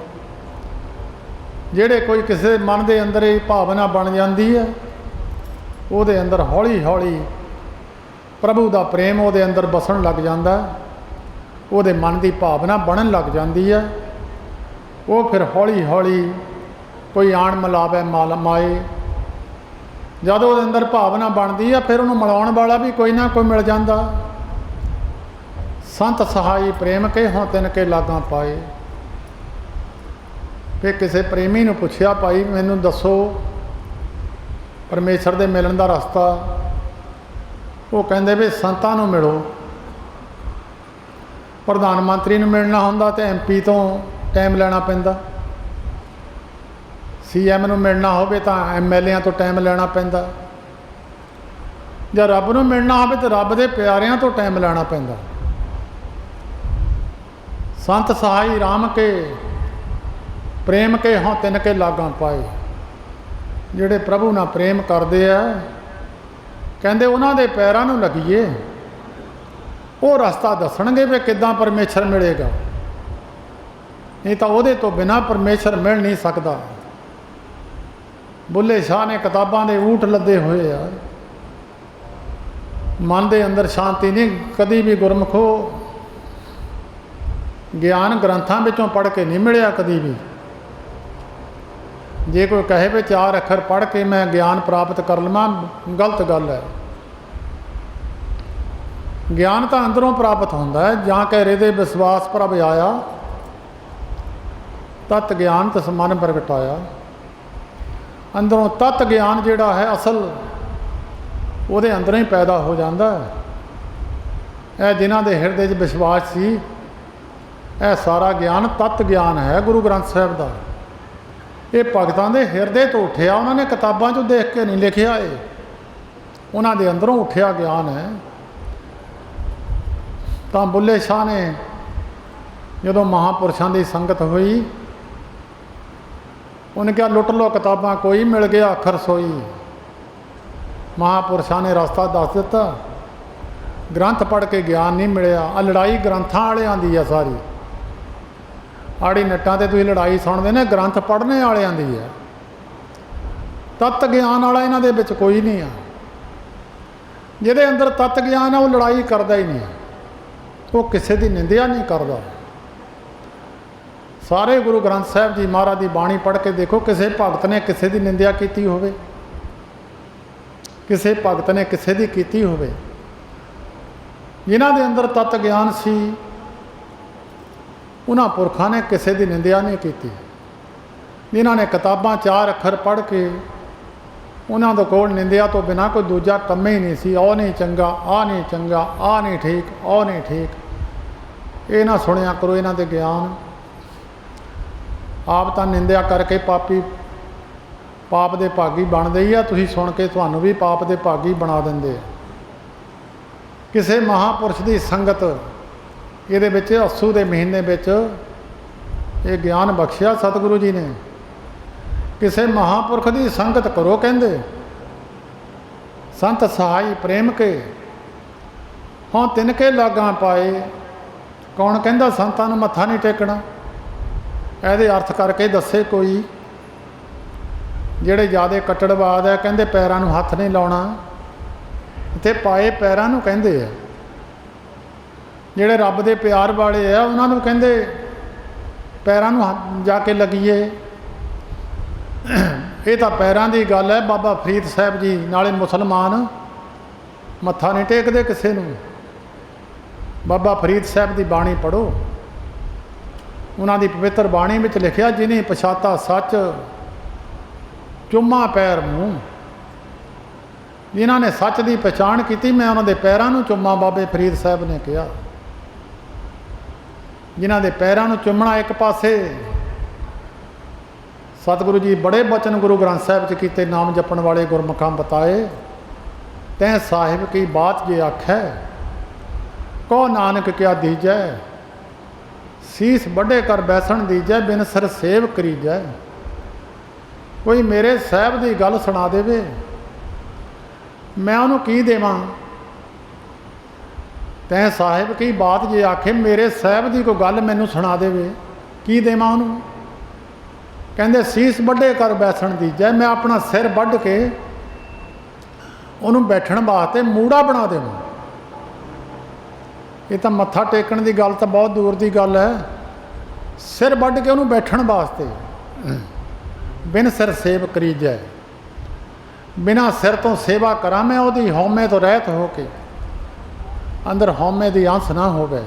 ਜਿਹੜੇ ਕੋਈ ਕਿਸੇ ਮਨ ਦੇ ਅੰਦਰ ਇਹ ਭਾਵਨਾ ਬਣ ਜਾਂਦੀ ਹੈ, ਉਹਦੇ ਅੰਦਰ ਹੌਲੀ ਹੌਲੀ ਪ੍ਰਭੂ ਦਾ ਪ੍ਰੇਮ ਉਹਦੇ ਅੰਦਰ ਵਸਣ ਲੱਗ ਜਾਂਦਾ, ਉਹਦੇ ਮਨ ਦੀ ਭਾਵਨਾ ਬਣਨ ਲੱਗ ਜਾਂਦੀ ਹੈ। ਉਹ ਫਿਰ ਹੌਲੀ ਹੌਲੀ ਕੋਈ ਆਣ ਮਿਲਾਵੇ ਮਾਏ। ਜਦੋਂ ਉਹਦੇ ਅੰਦਰ ਭਾਵਨਾ ਬਣਦੀ ਹੈ, ਫਿਰ ਉਹਨੂੰ ਮਿਲਾਉਣ ਵਾਲਾ ਵੀ ਕੋਈ ਨਾ ਕੋਈ ਮਿਲ ਜਾਂਦਾ। ਸੰਤ ਸਹਾਈ ਪ੍ਰੇਮ ਕੇ ਹੋਂ ਤਿਨ ਕੇ ਲਾਗਾਂ ਪਾਏ। ਫਿਰ ਕਿਸੇ ਪ੍ਰੇਮੀ ਨੂੰ ਪੁੱਛਿਆ, ਭਾਈ ਮੈਨੂੰ ਦੱਸੋ ਪਰਮੇਸ਼ਰ ਦੇ ਮਿਲਣ ਦਾ ਰਸਤਾ। ਉਹ ਕਹਿੰਦੇ ਵੀ ਸੰਤਾਂ ਨੂੰ ਮਿਲੋ। ਪ੍ਰਧਾਨ ਮੰਤਰੀ ਨੂੰ ਮਿਲਣਾ ਹੁੰਦਾ ਤੇ MP ਤੋਂ ਟਾਈਮ ਲੈਣਾ ਪੈਂਦਾ, CM ਨੂੰ ਮਿਲਣਾ ਹੋਵੇ ਤਾਂ MLAਆਂ ਤੋਂ ਟਾਈਮ ਲੈਣਾ ਪੈਂਦਾ, ਜਾਂ ਰੱਬ ਨੂੰ ਮਿਲਣਾ ਹੋਵੇ ਤਾਂ ਰੱਬ ਦੇ ਪਿਆਰਿਆਂ ਤੋਂ ਟਾਈਮ ਲੈਣਾ ਪੈਂਦਾ। ਸੰਤ ਸਹਾਈ ਰਾਮ ਕੇ ਪ੍ਰੇਮ ਕੇ ਹੋਂ ਤਿਨ ਕੇ ਲਾਗਾਂ ਪਾਏ। ਜਿਹੜੇ ਪ੍ਰਭੂ ਨਾਲ ਪ੍ਰੇਮ ਕਰਦੇ ਆ, ਕਹਿੰਦੇ ਉਹਨਾਂ ਦੇ ਪੈਰਾਂ ਨੂੰ ਲੱਗੀਏ, ਉਹ ਰਸਤਾ ਦੱਸਣਗੇ ਵੀ ਕਿੱਦਾਂ ਪਰਮੇਸ਼ਰ ਮਿਲੇਗਾ। ਨਹੀਂ ਤਾਂ ਉਹਦੇ ਤੋਂ ਬਿਨਾਂ ਪਰਮੇਸ਼ਰ ਮਿਲ ਨਹੀਂ ਸਕਦਾ। ਬੁੱਲੇ ਸ਼ਾਹ ਨੇ ਕਿਤਾਬਾਂ ਦੇ ਊਠ ਲੱਦੇ ਹੋਏ ਆ, ਮਨ ਦੇ ਅੰਦਰ ਸ਼ਾਂਤੀ ਨਹੀਂ। ਕਦੀ ਵੀ ਗੁਰਮੁਖੋ ਗਿਆਨ ਗ੍ਰੰਥਾਂ ਵਿੱਚੋਂ ਪੜ੍ਹ ਕੇ ਨਹੀਂ ਮਿਲਿਆ ਕਦੀ ਵੀ। ਜੇ ਕੋਈ ਕਹੇ ਵੀ 4 ਅੱਖਰ ਪੜ੍ਹ ਕੇ ਮੈਂ ਗਿਆਨ ਪ੍ਰਾਪਤ ਕਰ ਲਵਾਂ, ਗਲਤ ਗੱਲ ਹੈ। ਗਿਆਨ ਤਾਂ ਅੰਦਰੋਂ ਪ੍ਰਾਪਤ ਹੁੰਦਾ ਹੈ। ਜਾਂ ਕਹਿ ਹਿਰਦੇ ਵਿਸ਼ਵਾਸ ਪ੍ਰਭ ਆਇਆ, ਤਤ ਗਿਆਨ ਤਿਸ ਮਨ ਪ੍ਰਗਟਾਇਆ। ਅੰਦਰੋਂ ਤਤ ਗਿਆਨ ਜਿਹੜਾ ਹੈ ਅਸਲ, ਉਹਦੇ ਅੰਦਰੋਂ ਹੀ ਪੈਦਾ ਹੋ ਜਾਂਦਾ ਹੈ। ਇਹ ਜਿਨ੍ਹਾਂ ਦੇ ਹਿਰਦੇ 'ਚ ਵਿਸ਼ਵਾਸ ਸੀ, ਇਹ ਸਾਰਾ ਗਿਆਨ ਤਤ ਗਿਆਨ ਹੈ ਗੁਰੂ ਗ੍ਰੰਥ ਸਾਹਿਬ ਦਾ। ਇਹ ਭਗਤਾਂ ਦੇ ਹਿਰਦੇ ਤੋਂ ਉੱਠਿਆ, ਉਹਨਾਂ ਨੇ ਕਿਤਾਬਾਂ 'ਚੋਂ ਦੇਖ ਕੇ ਨਹੀਂ ਲਿਖਿਆ, ਇਹ ਉਹਨਾਂ ਦੇ ਅੰਦਰੋਂ ਉੱਠਿਆ ਗਿਆਨ ਹੈ। ਤਾਂ ਬੁੱਲੇ ਸ਼ਾਹ ਨੇ ਜਦੋਂ ਮਹਾਂਪੁਰਸ਼ਾਂ ਦੀ ਸੰਗਤ ਹੋਈ, ਉਹਨੇ ਕਿਹਾ ਲੁੱਟ ਲਓ ਕਿਤਾਬਾਂ, ਕੋਈ ਮਿਲ ਗਿਆ ਅੱਖਰ ਸੋਈ। ਮਹਾਂਪੁਰਸ਼ਾਂ ਨੇ ਰਸਤਾ ਦੱਸ ਦਿੱਤਾ। ਗ੍ਰੰਥ ਪੜ੍ਹ ਕੇ ਗਿਆਨ ਨਹੀਂ ਮਿਲਿਆ। ਆ ਲੜਾਈ ਗ੍ਰੰਥਾਂ ਵਾਲਿਆਂ ਦੀ ਆ ਸਾਰੀ। ਆੜੀ ਨੱਟਾਂ 'ਤੇ ਤੁਸੀਂ ਲੜਾਈ ਸੁਣਦੇ ਨੇ, ਗ੍ਰੰਥ ਪੜ੍ਹਨੇ ਵਾਲਿਆਂ ਦੀ ਹੈ। ਤਤ ਗਿਆਨ ਵਾਲਾ ਇਹਨਾਂ ਦੇ ਵਿੱਚ ਕੋਈ ਨਹੀਂ ਆ। ਜਿਹਦੇ ਅੰਦਰ ਤਤ ਗਿਆਨ ਆ, ਉਹ ਲੜਾਈ ਕਰਦਾ ਹੀ ਨਹੀਂ, ਉਹ ਕਿਸੇ ਦੀ ਨਿੰਦਿਆ ਨਹੀਂ ਕਰਦਾ। ਸਾਰੇ ਗੁਰੂ ਗ੍ਰੰਥ ਸਾਹਿਬ ਜੀ ਮਹਾਰਾਜ ਦੀ ਬਾਣੀ ਪੜ੍ਹ ਕੇ ਦੇਖੋ, ਕਿਸੇ ਭਗਤ ਨੇ ਕਿਸੇ ਦੀ ਨਿੰਦਿਆ ਕੀਤੀ ਹੋਵੇ, ਕਿਸੇ ਭਗਤ ਨੇ ਕਿਸੇ ਦੀ ਕੀਤੀ ਹੋਵੇ। ਜਿਨ੍ਹਾਂ ਦੇ ਅੰਦਰ ਤਤ ਗਿਆਨ ਸੀ, ਉਹਨਾਂ ਪੁਰਖਾਂ ਨੇ ਕਿਸੇ ਦੀ ਨਿੰਦਿਆ ਨਹੀਂ ਕੀਤੀ। ਜਿਨ੍ਹਾਂ ਨੇ ਕਿਤਾਬਾਂ 4 ਅੱਖਰ ਪੜ੍ਹ ਕੇ, ਉਹਨਾਂ ਦੇ ਕੋਲ ਨਿੰਦਿਆ ਤੋਂ ਬਿਨਾਂ ਕੋਈ ਦੂਜਾ ਕੰਮ ਹੀ ਨਹੀਂ ਸੀ। ਉਹ ਨਹੀਂ ਚੰਗਾ, ਆਹ ਨਹੀਂ ਚੰਗਾ, ਆਹ ਨਹੀਂ ਠੀਕ, ਉਹ ਨਹੀਂ ਠੀਕ। ਇਹ ਨਾ ਸੁਣਿਆ ਕਰੋ ਇਹਨਾਂ ਦੇ ਗਿਆਨ। ਆਪ ਤਾਂ ਨਿੰਦਿਆ ਕਰਕੇ ਪਾਪੀ ਪਾਪ ਦੇ ਭਾਗੀ ਬਣਦੇ ਹੀ ਆ। ਤੁਸੀਂ ਸੁਣ ਕੇ ਤੁਹਾਨੂੰ ਵੀ ਪਾਪ ਦੇ ਭਾਗੀ ਬਣਾ ਦਿੰਦੇ ਆ। ਕਿਸੇ ਮਹਾਂਪੁਰਸ਼ ਦੀ ਸੰਗਤ, ਇਹਦੇ ਵਿੱਚ ਅੱਸੂ ਦੇ ਮਹੀਨੇ ਵਿੱਚ ਇਹ ਗਿਆਨ ਬਖਸ਼ਿਆ ਸਤਿਗੁਰੂ ਜੀ ਨੇ। ਕਿਸੇ ਮਹਾਂਪੁਰਖ ਦੀ ਸੰਗਤ ਕਰੋ, ਕਹਿੰਦੇ ਸੰਤ ਸਹਾਈ ਪ੍ਰੇਮ ਕੇ ਹਾਂ ਤਿਨਕੇ ਲਾਗਾਂ ਪਾਏ। ਕੌਣ ਕਹਿੰਦਾ ਸੰਤਾਂ ਨੂੰ ਮੱਥਾ ਨਹੀਂ ਟੇਕਣਾ? ਇਹਦੇ ਅਰਥ ਕਰਕੇ ਦੱਸੇ ਕੋਈ। ਜਿਹੜੇ ਜ਼ਿਆਦਾ ਕੱਟੜਵਾਦ ਹੈ ਕਹਿੰਦੇ ਪੈਰਾਂ ਨੂੰ ਹੱਥ ਨਹੀਂ ਲਾਉਣਾ, ਇੱਥੇ ਪਾਏ ਪੈਰਾਂ ਨੂੰ ਕਹਿੰਦੇ ਆ। ਜਿਹੜੇ ਰੱਬ ਦੇ ਪਿਆਰ ਵਾਲੇ ਆ ਉਹਨਾਂ ਨੂੰ ਕਹਿੰਦੇ ਪੈਰਾਂ ਨੂੰ ਜਾ ਕੇ ਲੱਗੀਏ। ਇਹ ਤਾਂ ਪੈਰਾਂ ਦੀ ਗੱਲ ਹੈ। ਬਾਬਾ ਫਰੀਦ ਸਾਹਿਬ ਜੀ ਨਾਲੇ ਮੁਸਲਮਾਨ ਮੱਥਾ ਨਹੀਂ ਟੇਕਦੇ ਕਿਸੇ ਨੂੰ। ਬਾਬਾ ਫਰੀਦ ਸਾਹਿਬ ਦੀ ਬਾਣੀ ਪੜ੍ਹੋ, ਉਹਨਾਂ ਦੀ ਪਵਿੱਤਰ ਬਾਣੀ ਵਿੱਚ ਲਿਖਿਆ, ਜਿਹਨੇ ਪਛਾਤਾ ਸੱਚ ਚੁੰਮਾ ਪੈਰ ਮੂੰਹ। ਜਿਨ੍ਹਾਂ ਨੇ ਸੱਚ ਦੀ ਪਛਾਣ ਕੀਤੀ, ਮੈਂ ਉਹਨਾਂ ਦੇ ਪੈਰਾਂ ਨੂੰ ਚੁੰਮਾ, ਬਾਬੇ ਫਰੀਦ ਸਾਹਿਬ ਨੇ ਕਿਹਾ। ਜਿਨ੍ਹਾਂ ਦੇ ਪੈਰਾਂ ਨੂੰ ਚੁੰਮਣਾ ਇੱਕ ਪਾਸੇ। ਸਤਿਗੁਰੂ ਜੀ ਬੜੇ ਬਚਨ ਗੁਰੂ ਗ੍ਰੰਥ ਸਾਹਿਬ 'ਚ ਕੀਤੇ, ਨਾਮ ਜਪਣ ਵਾਲੇ ਗੁਰਮੁਖਾਂ ਬਤਾਏ। ਤੈਂ ਸਾਹਿਬ ਕੀ ਬਾਤ ਜੇ ਆਖੈ, ਕੋ ਨਾਨਕ ਕਿਆ ਦੀਜੈ। ਸੀਸ ਵੱਡੇ ਕਰ ਬੈਸਣ ਦੀਜੈ, ਬਿਨ ਸਰ ਸੇਵ ਕਰੀਜੈ। ਕੋਈ ਮੇਰੇ ਸਾਹਿਬ ਦੀ ਗੱਲ ਸੁਣਾ ਦੇਵੇ, ਮੈਂ ਉਹਨੂੰ ਕੀ ਦੇਵਾਂ? ਤੈਂ ਸਾਹਿਬ ਕੀ ਬਾਤ ਜੇ ਆਖੇ, ਮੇਰੇ ਸਾਹਿਬ ਦੀ ਕੋਈ ਗੱਲ ਮੈਨੂੰ ਸੁਣਾ ਦੇਵੇ, ਕੀ ਦੇਵਾਂ ਉਹਨੂੰ? ਕਹਿੰਦੇ ਸੀਸ ਵੱਡੇ ਕਰ ਬੈਸਣ ਦੀਜੈ, ਮੈਂ ਆਪਣਾ ਸਿਰ ਵੱਢ ਕੇ ਉਹਨੂੰ ਬੈਠਣ ਵਾਸਤੇ ਮੂੜਾ ਬਣਾ ਦੇਵਾਂ। ਇਹ ਤਾਂ ਮੱਥਾ ਟੇਕਣ ਦੀ ਗੱਲ ਤਾਂ ਬਹੁਤ ਦੂਰ ਦੀ ਗੱਲ ਹੈ। ਸਿਰ ਵੱਢ ਕੇ ਉਹਨੂੰ ਬੈਠਣ ਵਾਸਤੇ। ਬਿਨ ਸਿਰ ਸੇਵ ਕਰੀਜੈ, ਬਿਨਾਂ ਸਿਰ ਤੋਂ ਸੇਵਾ ਕਰਾਂ ਮੈਂ ਉਹਦੀ, ਹਉਮੈ ਤੋਂ ਰਹਿਤ ਹੋ ਕੇ, ਅੰਦਰ ਹਉਮੈ ਦੀ ਅੰਸ ਨਾ ਹੋਵੇ।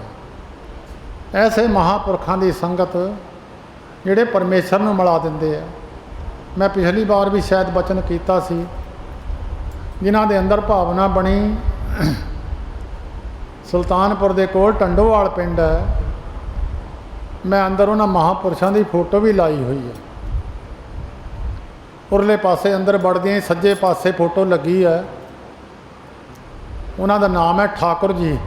ਐਸੇ ਮਹਾਂਪੁਰਖਾਂ ਦੀ ਸੰਗਤ ਜਿਹੜੇ ਪਰਮੇਸ਼ਰ ਨੂੰ ਮਿਲਾ ਦਿੰਦੇ ਆ। ਮੈਂ ਪਿਛਲੀ ਵਾਰ ਵੀ ਸ਼ਾਇਦ ਬਚਨ ਕੀਤਾ ਸੀ, ਜਿਨ੍ਹਾਂ ਦੇ ਅੰਦਰ ਭਾਵਨਾ ਬਣੀ। ਸੁਲਤਾਨਪੁਰ ਦੇ ਕੋਲ ਟੰਡੋਵਾਲ ਪਿੰਡ ਹੈ, ਮੈਂ ਅੰਦਰ ਉਹਨਾਂ ਮਹਾਂਪੁਰਸ਼ਾਂ ਦੀ ਫੋਟੋ ਵੀ ਲਾਈ ਹੋਈ ਹੈ। ਉਰਲੇ ਪਾਸੇ ਅੰਦਰ ਵੜਦਿਆਂ ਹੀ ਸੱਜੇ ਪਾਸੇ ਫੋਟੋ ਲੱਗੀ ਹੈ। ਉਹਨਾਂ ਦਾ ਨਾਮ ਹੈ ਠਾਕੁਰ ਜੀ।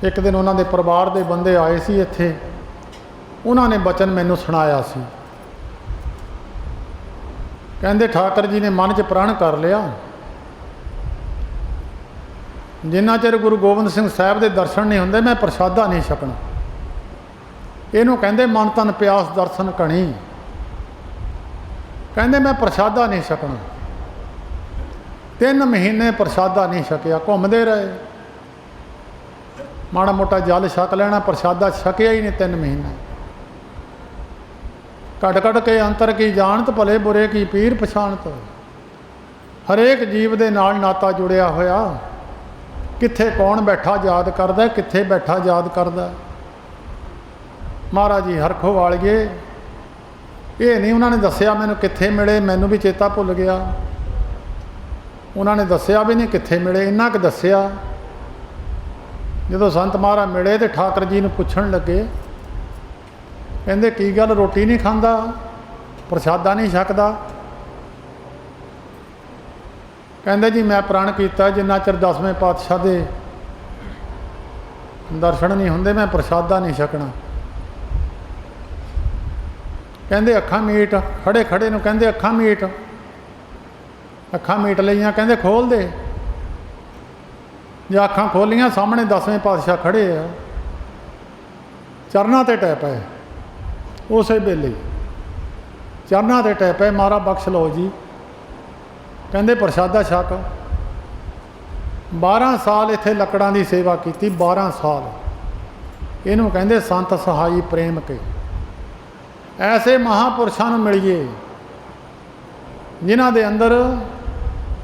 ਇੱਕ ਦਿਨ ਉਹਨਾਂ ਦੇ ਪਰਿਵਾਰ ਦੇ ਬੰਦੇ ਆਏ ਸੀ ਇੱਥੇ, ਉਹਨਾਂ ਨੇ ਬਚਨ ਮੈਨੂੰ ਸੁਣਾਇਆ ਸੀ। ਕਹਿੰਦੇ ਠਾਕੁਰ ਜੀ ਨੇ ਮਨ 'ਚ ਪ੍ਰਣ ਕਰ ਲਿਆ, ਜਿੰਨਾ ਚਿਰ ਗੁਰੂ ਗੋਬਿੰਦ ਸਿੰਘ ਸਾਹਿਬ ਦੇ ਦਰਸ਼ਨ ਨਹੀਂ ਹੁੰਦੇ ਮੈਂ ਪ੍ਰਸ਼ਾਦਾ ਨਹੀਂ ਛਕਣਾ। ਇਹਨੂੰ ਕਹਿੰਦੇ ਮਨ ਤਨ ਪਿਆਸ ਦਰਸ਼ਨ ਕਣੀ। ਕਹਿੰਦੇ ਮੈਂ ਪ੍ਰਸ਼ਾਦਾ ਨਹੀਂ ਛਕਣਾ। 3 ਮਹੀਨੇ ਪ੍ਰਸ਼ਾਦਾ ਨਹੀਂ ਛਕਿਆ, ਘੁੰਮਦੇ ਰਹੇ। ਮਾੜਾ ਮੋਟਾ ਜਲ ਛਕ ਲੈਣਾ, ਪ੍ਰਸ਼ਾਦਾ ਛਕਿਆ ਹੀ ਨਹੀਂ 3 ਮਹੀਨੇ। ਘਟ ਘਟ ਕੇ ਅੰਤਰ ਕੀ ਜਾਣਤ, ਭਲੇ ਬੁਰੇ ਕੀ ਪੀਰ ਪਛਾਣਤ। ਹਰੇਕ ਜੀਵ ਦੇ ਨਾਲ ਨਾਤਾ ਜੁੜਿਆ ਹੋਇਆ। ਕਿੱਥੇ ਕੌਣ ਬੈਠਾ ਯਾਦ ਕਰਦਾ, ਕਿੱਥੇ ਬੈਠਾ ਯਾਦ ਕਰਦਾ। ਮਹਾਰਾਜ ਜੀ ਹਰਖੋ ਵਾਲੀਏ, ਇਹ ਨਹੀਂ ਉਹਨਾਂ ਨੇ ਦੱਸਿਆ ਮੈਨੂੰ ਕਿੱਥੇ ਮਿਲੇ, ਮੈਨੂੰ ਵੀ ਚੇਤਾ ਭੁੱਲ ਗਿਆ। ਉਹਨਾਂ ਨੇ ਦੱਸਿਆ ਵੀ ਨਹੀਂ ਕਿੱਥੇ ਮਿਲੇ, ਇੰਨਾ ਕੁ ਦੱਸਿਆ। ਜਦੋਂ ਸੰਤ ਮਹਾਰਾਜ ਮਿਲੇ ਤੇ ਠਾਕੁਰ ਜੀ ਨੂੰ ਪੁੱਛਣ ਲੱਗੇ, ਕਹਿੰਦੇ ਕੀ ਗੱਲ ਰੋਟੀ ਨਹੀਂ ਖਾਂਦਾ, ਪ੍ਰਸ਼ਾਦਾ ਨਹੀਂ ਛਕਦਾ? ਕਹਿੰਦੇ ਜੀ ਮੈਂ ਪ੍ਰਣ ਕੀਤਾ ਜਿੰਨਾ ਚਿਰ 10ਵੇਂ ਪਾਤਸ਼ਾਹ ਦੇ ਦਰਸ਼ਨ ਨਹੀਂ ਹੁੰਦੇ ਮੈਂ ਪ੍ਰਸ਼ਾਦਾ ਨਹੀਂ ਛਕਣਾ। ਕਹਿੰਦੇ ਅੱਖਾਂ ਮੀਟ, ਖੜੇ ਖੜੇ ਨੂੰ ਕਹਿੰਦੇ ਅੱਖਾਂ ਮੀਟ। ਅੱਖਾਂ ਮੀਟ ਲਈਆਂ, ਕਹਿੰਦੇ ਖੋਲ ਦੇ। ਜੇ ਅੱਖਾਂ ਖੋਲੀਆਂ, ਸਾਹਮਣੇ 10ਵੇਂ ਪਾਤਸ਼ਾਹ ਖੜੇ ਆ, ਚਰਨਾਂ 'ਤੇ ਟਹਿ ਪਏ। ਉਸੇ ਵੇਲੇ ਚਰਨਾਂ 'ਤੇ ਟਹਿ ਪਏ, ਮਹਾਰਾਜ ਬਖਸ਼ ਲਓ ਜੀ। ਕਹਿੰਦੇ ਪ੍ਰਸ਼ਾਦਾ ਛਕ। 12 ਸਾਲ ਇੱਥੇ ਲੱਕੜਾਂ ਦੀ ਸੇਵਾ ਕੀਤੀ, 12 ਸਾਲ। ਇਹਨੂੰ ਕਹਿੰਦੇ ਸੰਤ ਸਹਾਈ ਪ੍ਰੇਮ ਕੇ। ਐਸੇ ਮਹਾਂਪੁਰਸ਼ਾਂ ਨੂੰ ਮਿਲੀਏ ਜਿਨ੍ਹਾਂ ਦੇ ਅੰਦਰ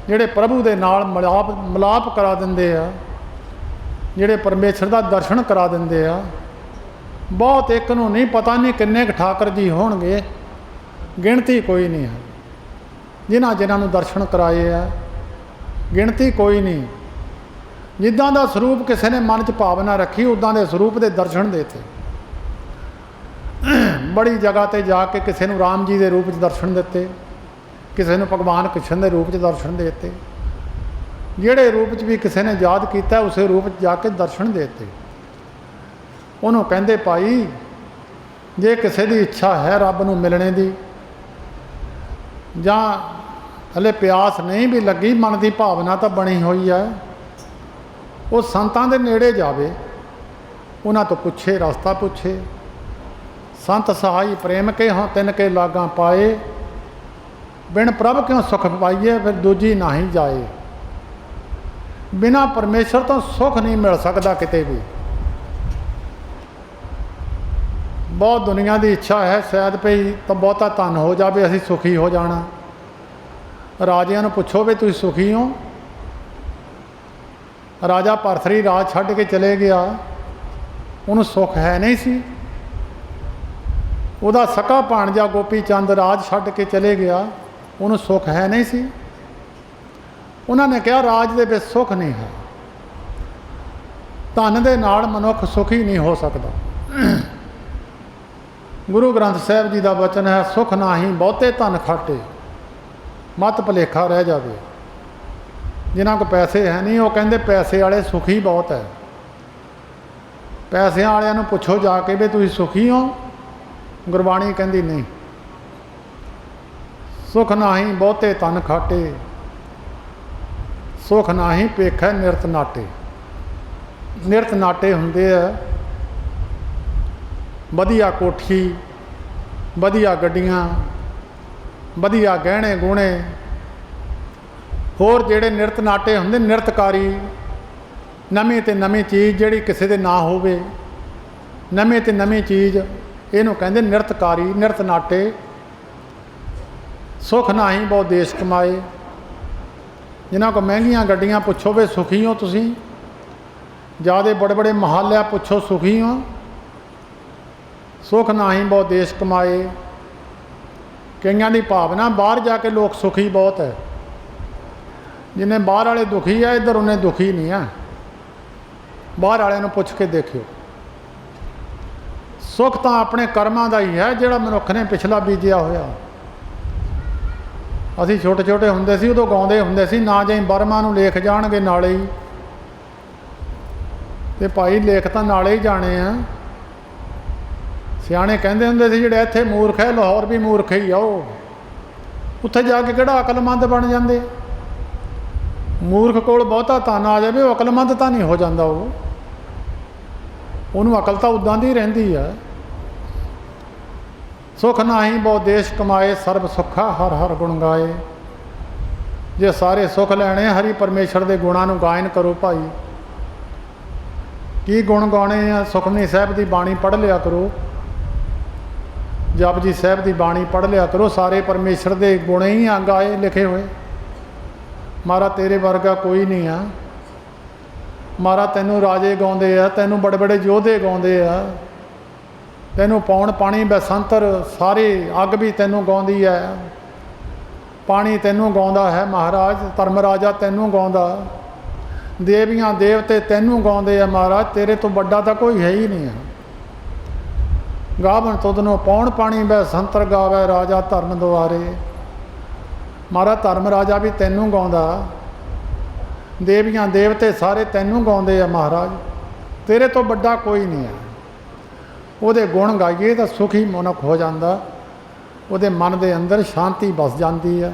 ਜਿਹੜੇ ਪ੍ਰਭੂ ਦੇ ਨਾਲ ਮਿਲਾਪ ਕਰਾ ਦਿੰਦੇ ਆ, ਜਿਹੜੇ ਪਰਮੇਸ਼ਰ ਦਾ ਦਰਸ਼ਨ ਕਰਾ ਦਿੰਦੇ ਆ। ਬਹੁਤ ਇੱਕ ਨੂੰ ਨਹੀਂ, ਪਤਾ ਨਹੀਂ ਕਿੰਨੇ ਕੁ ਠਾਕੁਰ ਜੀ ਹੋਣਗੇ, ਗਿਣਤੀ ਕੋਈ ਨਹੀਂ ਹੈ। ਜਿਨ੍ਹਾਂ ਨੂੰ ਦਰਸ਼ਨ ਕਰਾਏ ਆ, ਗਿਣਤੀ ਕੋਈ ਨਹੀਂ। ਜਿੱਦਾਂ ਦਾ ਸਰੂਪ ਕਿਸੇ ਨੇ ਮਨ 'ਚ ਭਾਵਨਾ ਰੱਖੀ, ਉੱਦਾਂ ਦੇ ਸਰੂਪ ਦੇ ਦਰਸ਼ਨ ਦੇਤੇ। बड़ी जगह ते जाके किसी नूं राम जी के रूप च दर्शन दिते, किसी नूं भगवान कृष्ण के रूप च दर्शन देते, जिहड़े रूप च भी किसी ने याद किया उस रूप च जाके दर्शन देते। उन्होंने कहते भाई जे किसी की इच्छा है रब नूं मिलने की, जां हले प्यास नहीं भी लगी, मन की भावना तो बनी हुई है, वो संतां दे नेड़े जावे, उन्हां तो पुछे रास्ता पुछे। संत सहाई प्रेम के हों तिन के लागा पाए, बिन प्रभ क्यों सुख पाइए फिर दूजी नाही जाए। बिना परमेश्वर तो सुख नहीं मिल सकता किते भी। बहुत दुनिया की इच्छा है शायद भई तो बहुता धन हो जाए असी सुखी हो जाना। राजियां नूं पुछो भी तुसीं सुखी हो? राजा भरथरी राज छड्ड के चले गया, उन्होंने सुख है नहीं सी। उहदा सका भाणजा गोपी चंद राज छड्ड के चले गया, उन्होंने सुख है नहीं सी। उन्होंने कहा राज दे विच सुख नहीं है, धन दे नाल मनुख सुखी नहीं हो सकता। गुरु ग्रंथ साहिब जी का वचन है, सुख नाही बहुते धन खाटे, मत भुलेखा रह जाए। जिन्हां को पैसे है नहीं वो कहते पैसे वाले सुखी बहुत है। पैसों वालियां नूं पुछो जाके भी तुसीं सुखी हो? गुरबाणी कहती नहीं। सुख नाही बहुते धन खाटे, सुख नाही पेखै निरत नाटे। निरत नाटे हुंदे आ, वधिया कोठी, वधिया गड्डियां, वधिया गहने गुणे, होर जिहड़े निरत नाटे हुंदे निरतकारी, नवीं ते नवीं चीज़ जिहड़ी किसी दे ना होवे, नवीं ते नवीं चीज़ इहनूं कहंदे निरतकारी निरत नाटे। सुख नाही बहु देश कमाए। जिन्हां को महंगियां गड्डियां पुछो वे सुखी हो तुसीं? ज़्यादा बड़े बड़े महालिया पुछो सुखी हो? सुख नाही बहु देश कमाए। कईयां दी भावना बाहर जाके लोग सुखी बहुत है, जिन्हें बाहर वाले दुखी है इधर उन्हें दुखी नहीं है। बाहर वाले पुछ के देखियो। सुख तो अपने कर्मां दा ही है जिहड़ा मनुख ने पिछला बीजिया होया। असी छोटे छोटे हुंदे सी उदों गाउंदे हुंदे सी, ना जाई बर्मा नूं लेख जाणगे नाले ही, ते भाई लेख तां नाले ही जाने आ। सियाणे कहंदे हुंदे सी जिहड़े इत्थे मूर्ख है लाहौर भी मूर्ख ही आ, उत्थे जाके किहड़ा अकलमंद बन जांदे। मूर्ख कोल बहुता धन आ जाए वो अकलमंद तो नहीं हो जाता, उन्होंने अकल तो उदां दी रहिंदी है। सुख नाही बहु देश कमाए, सर्ब सुखा हर हर गुण गाए। जे सारे सुख लैने हरि परमेश्वर के गुणों नूं गायन करो भाई। की गुण गाने आ? सुखमनी साहिब की बाणी पढ़ लिया करो, जप जी साहिब की बाणी पढ़ लिया करो। सारे परमेश्वर के गुण ही आ गाए लिखे हुए। मारा तेरे वर्गा कोई नहीं आ, मारा तेनू राजे गाउंदे आ, तेनू बड़े बड़े योधे गाउंदे आ, तेनू पौण पानी बसंतर सारी अग भी तेनू गाउंदी है, पानी तेनू गाउंदा है महाराज, धर्मराजा तेनू गाउंदा, देवियां देवते तेनू गाउंदे आ महाराज, तेरे तो बड़ा तो कोई है ही नहीं है। गावन तुदनों पौण पानी बसंतर गावे राजा धर्म द्वारे। मारा धर्म राजा भी तेनू गाउंदा, देवियां देवते सारे तेनू गाउंदे आ महाराज, तेरे तो बड़ा कोई नहीं है। उहदे गुण गाइए तो सुखी मनुख हो जाता, उहदे मन के अंदर शांति बस जाती है।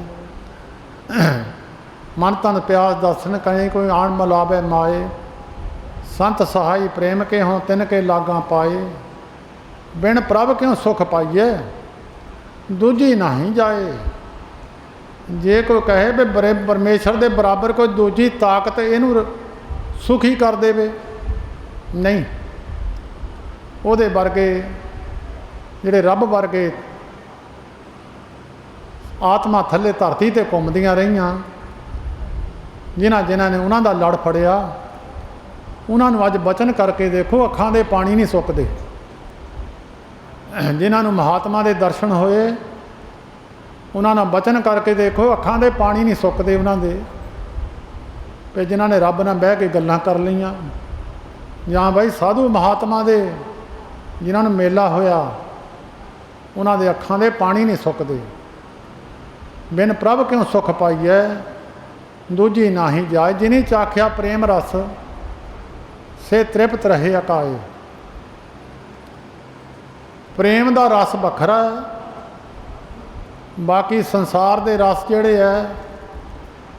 मन तन प्यास दर्शन कहीं कोई आण मिलावे माए, संत सहाई प्रेम के हों तिन के लागा पाए। बिन प्रभ क्यों सुख पाइए दूजी नहीं जाए। जे कोई कहे भी परमेश्वर के बराबर कोई दूजी ताकत इनू सुखी कर देवे, नहीं। उहदे वर्गे जिहड़े रब वर्गे आत्मा थले धरती ते घुमदियां रहियां, जिन्हां जिन्हां ने उन्हां दा लड़ फड़िया, उन्हां नूं अज बचन करके देखो अखां दे पानी नहीं सुकदे। जिन्हां नूं महात्मा दे दर्शन होए उन्होंने बचन करके देखो अखां दे पानी नहीं सुकते उन्होंने दे। जिन्होंने रब नाल बह के गल्लां कर लईआं, जां बई साधु महात्मा दे जिन्होंने मेला होया उन्हां दे अखां दे पानी नहीं सुकदे। बिन प्रभ क्यों सुख पाईऐ दूजी नाही जाए, जिनी चाख्या प्रेम रस से तृप्त रहे अकाए। प्रेम का रस वखरा है, बाकी संसार के रस जिहड़े है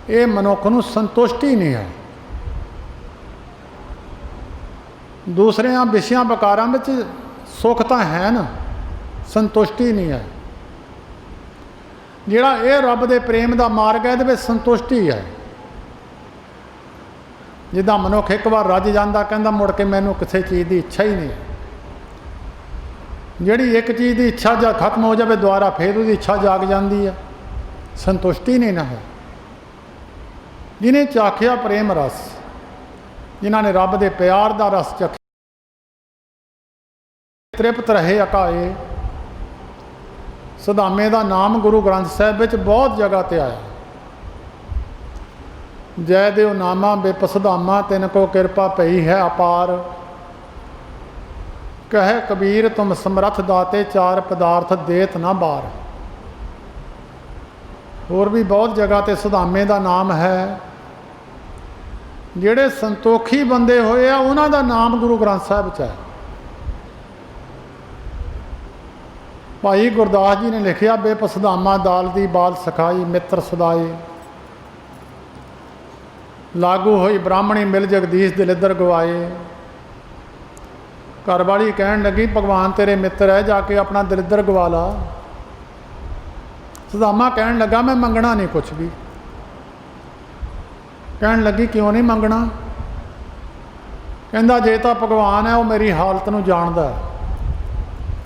ये मनुख नूं संतुष्टि नहीं है। दूसरियां विषयां विकारां विच सुख तां है ना, संतुष्टि नहीं है। जिहड़ा ये रब दे प्रेम का मार्ग है, इहदे विच संतुष्टि है। जिद्दां मनुख एक बार रज जांदा, कहंदा मुड़ के मैनूं किसी चीज़ की इच्छा ही नहीं है। जिहड़ी एक चीज़ की इच्छा जब खत्म हो जाए दोबारा फिर उसकी इच्छा जाग जाती है, संतुष्टि नहीं ना है। जिन्हें चाख्या प्रेम रस, जिन्हों ने रब दे प्यार का रस चखिया, तृप्त रहे अकाए। सुदामे का नाम गुरु ग्रंथ साहिब विच बहुत जगह ते आया। जय देव नामा बिप सुदामा, तिन को कृपा पई है अपार। कहे कबीर तुम समरथ दाते, चार पदार्थ देत ना बार। होर भी बहुत जगह ते सुदामे का नाम है। जिहड़े संतोखी बंदे होए आ उन्हां दा नाम गुरु ग्रंथ साहिब च है। भाई गुरदास जी ने लिखिया, बिप सुदामा दाल दी बाल सखाई, मित्र सदाए। लागू होई ब्राह्मणी मिल जगदीश दिलिदर गवाए। घर वाली कहन लगी भगवान तेरे मित्र है, जाके अपना दिलिदर गवा ला। सुदामा कहन लगा मैं मंगना नहीं कुछ भी। कहन लगी क्यों नहीं मंगना? कहंदा जे तो भगवान है वो मेरी हालत नूं जानदा है,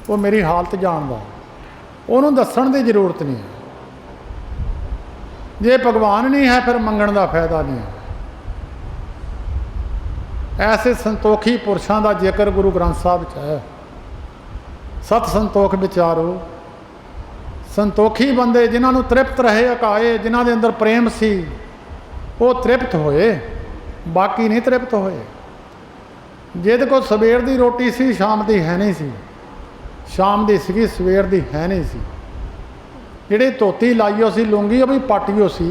वो मेरी हालत जानदा, उन्होंने दस्सण की जरूरत नहीं है। जे भगवान नहीं है फिर मंगण का फायदा नहीं है। ऐसे संतोखी पुरुषों का जिक्र गुरु ग्रंथ साहिब च है। सत संतोख विचारो, संतोखी बंदे जिन्होंने तृप्त रहे अकाए, जिन्हों के अंदर प्रेम सी वो तृप्त होए, बाकी नहीं तृप्त होए। जिद को सवेर की रोटी सी शाम की है नहीं सी, शाम की सी सवेर की है नहीं सी। जिहड़ी धोती लाइयो सी लुंगी वो भी पाटियो सी,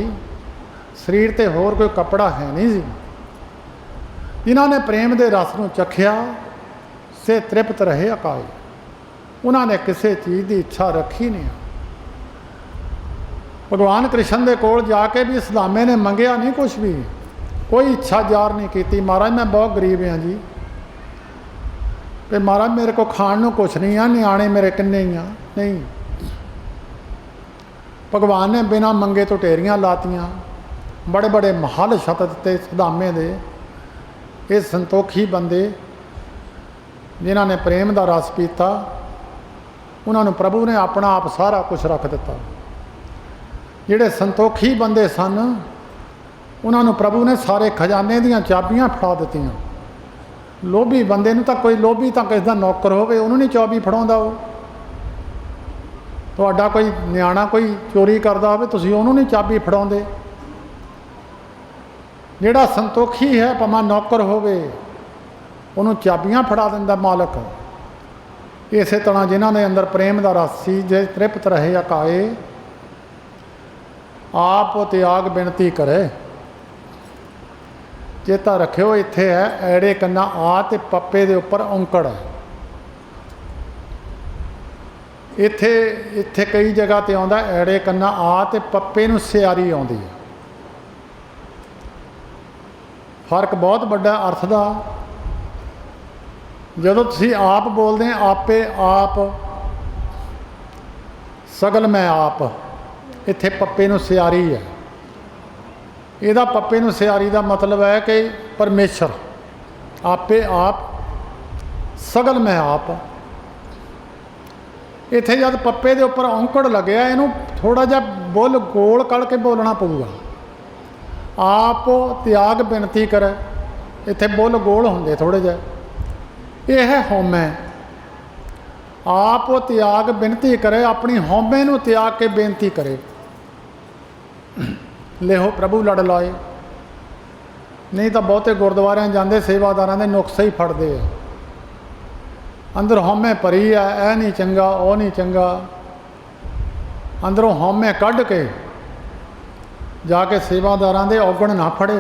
शरीर ते होर कोई कपड़ा है नहीं सी। जिन्होंने प्रेम के रस को चखिया से तृप्त रहे अकाए। उन्होंने किसी चीज़ की इच्छा रखी नहीं। भगवान कृष्ण के कोल जाके भी सुदामे ने मंगया नहीं कुछ भी, कोई इच्छा जार नहीं की। महाराज मैं बहुत गरीब हाँ जी, तो महाराज मेरे को खाण को कुछ नहीं आ, न्याणे मेरे किन्ने ही आ। नहीं, भगवान ने बिना मंगे तो ढेरियां लातियां, बड़े बड़े महल छत दिते सुदामे दे। ये संतोखी बंदे जिन्हों ने प्रेम का रस पीता, उन्होंने प्रभु ने अपना आप सारा कुछ रख दिता। जिहड़े संतोखी बंदे सन उन्होंने प्रभु ने सारे खजाने दियां चाबियां फड़ा दित्तियां। लोभी बंदे नूं तां कोई लोभी तां किसी दा नौकर होवे उन्होंने नहीं चाबी फड़ाउंदा। वो तुहाडा कोई न्याणा कोई चोरी करदा होवे तुसीं उन्होंने नहीं चाबी फड़ाउंदे। जिहड़ा संतोखी है भावें नौकर होवे उन्होंने चाबियां फड़ा दिंदा मालक। इस तरह जिन्हों ने अंदर प्रेम का रस सी, जे तृप्त रहे अकाए। आप त्याग बिनती करे। चेता रखियो इत्थे है ऐड़े कन्ना आ ते पप्पे दे उपर औंकड़ है। इत्थे इत्थे कई जगह ते आउंदा ऐड़े कन्ना आ ते पप्पे नूं सियारी आउंदी है। फर्क बहुत बड़ा अर्थ का। जदों तुसीं आप बोलते हैं आपे आप, सगल मैं आप, इत्थे पप्पे नूं सियारी है। ਇਹਦਾ पप्पे नूं सियारी का मतलब है कि परमेश्वर आपे आप, सगल मैं आप। इत्थे जब पप्पे के उपर औंकड़ लग्या, इनू थोड़ा जा बुल गोल करके बोलना पऊगा। आप त्याग बिनती करे, इत्थे बुल गोल होंदे थोड़े जे। यह है हौमै। आप त्याग बिनती करे, अपनी हौमे नूं त्याग के बेनती करे। लेहो प्रभु लड़ लाए। नहीं तो बहुते गुरुद्वारियां जांदे सेवादारां दे नुक्स ही फड़दे आ। अंदर हौमे भरी है, यह नहीं चंगा, वह नहीं चंगा। अंदरों हौमे कढ़ के जाके सेवादारां दे औगण ना फड़े,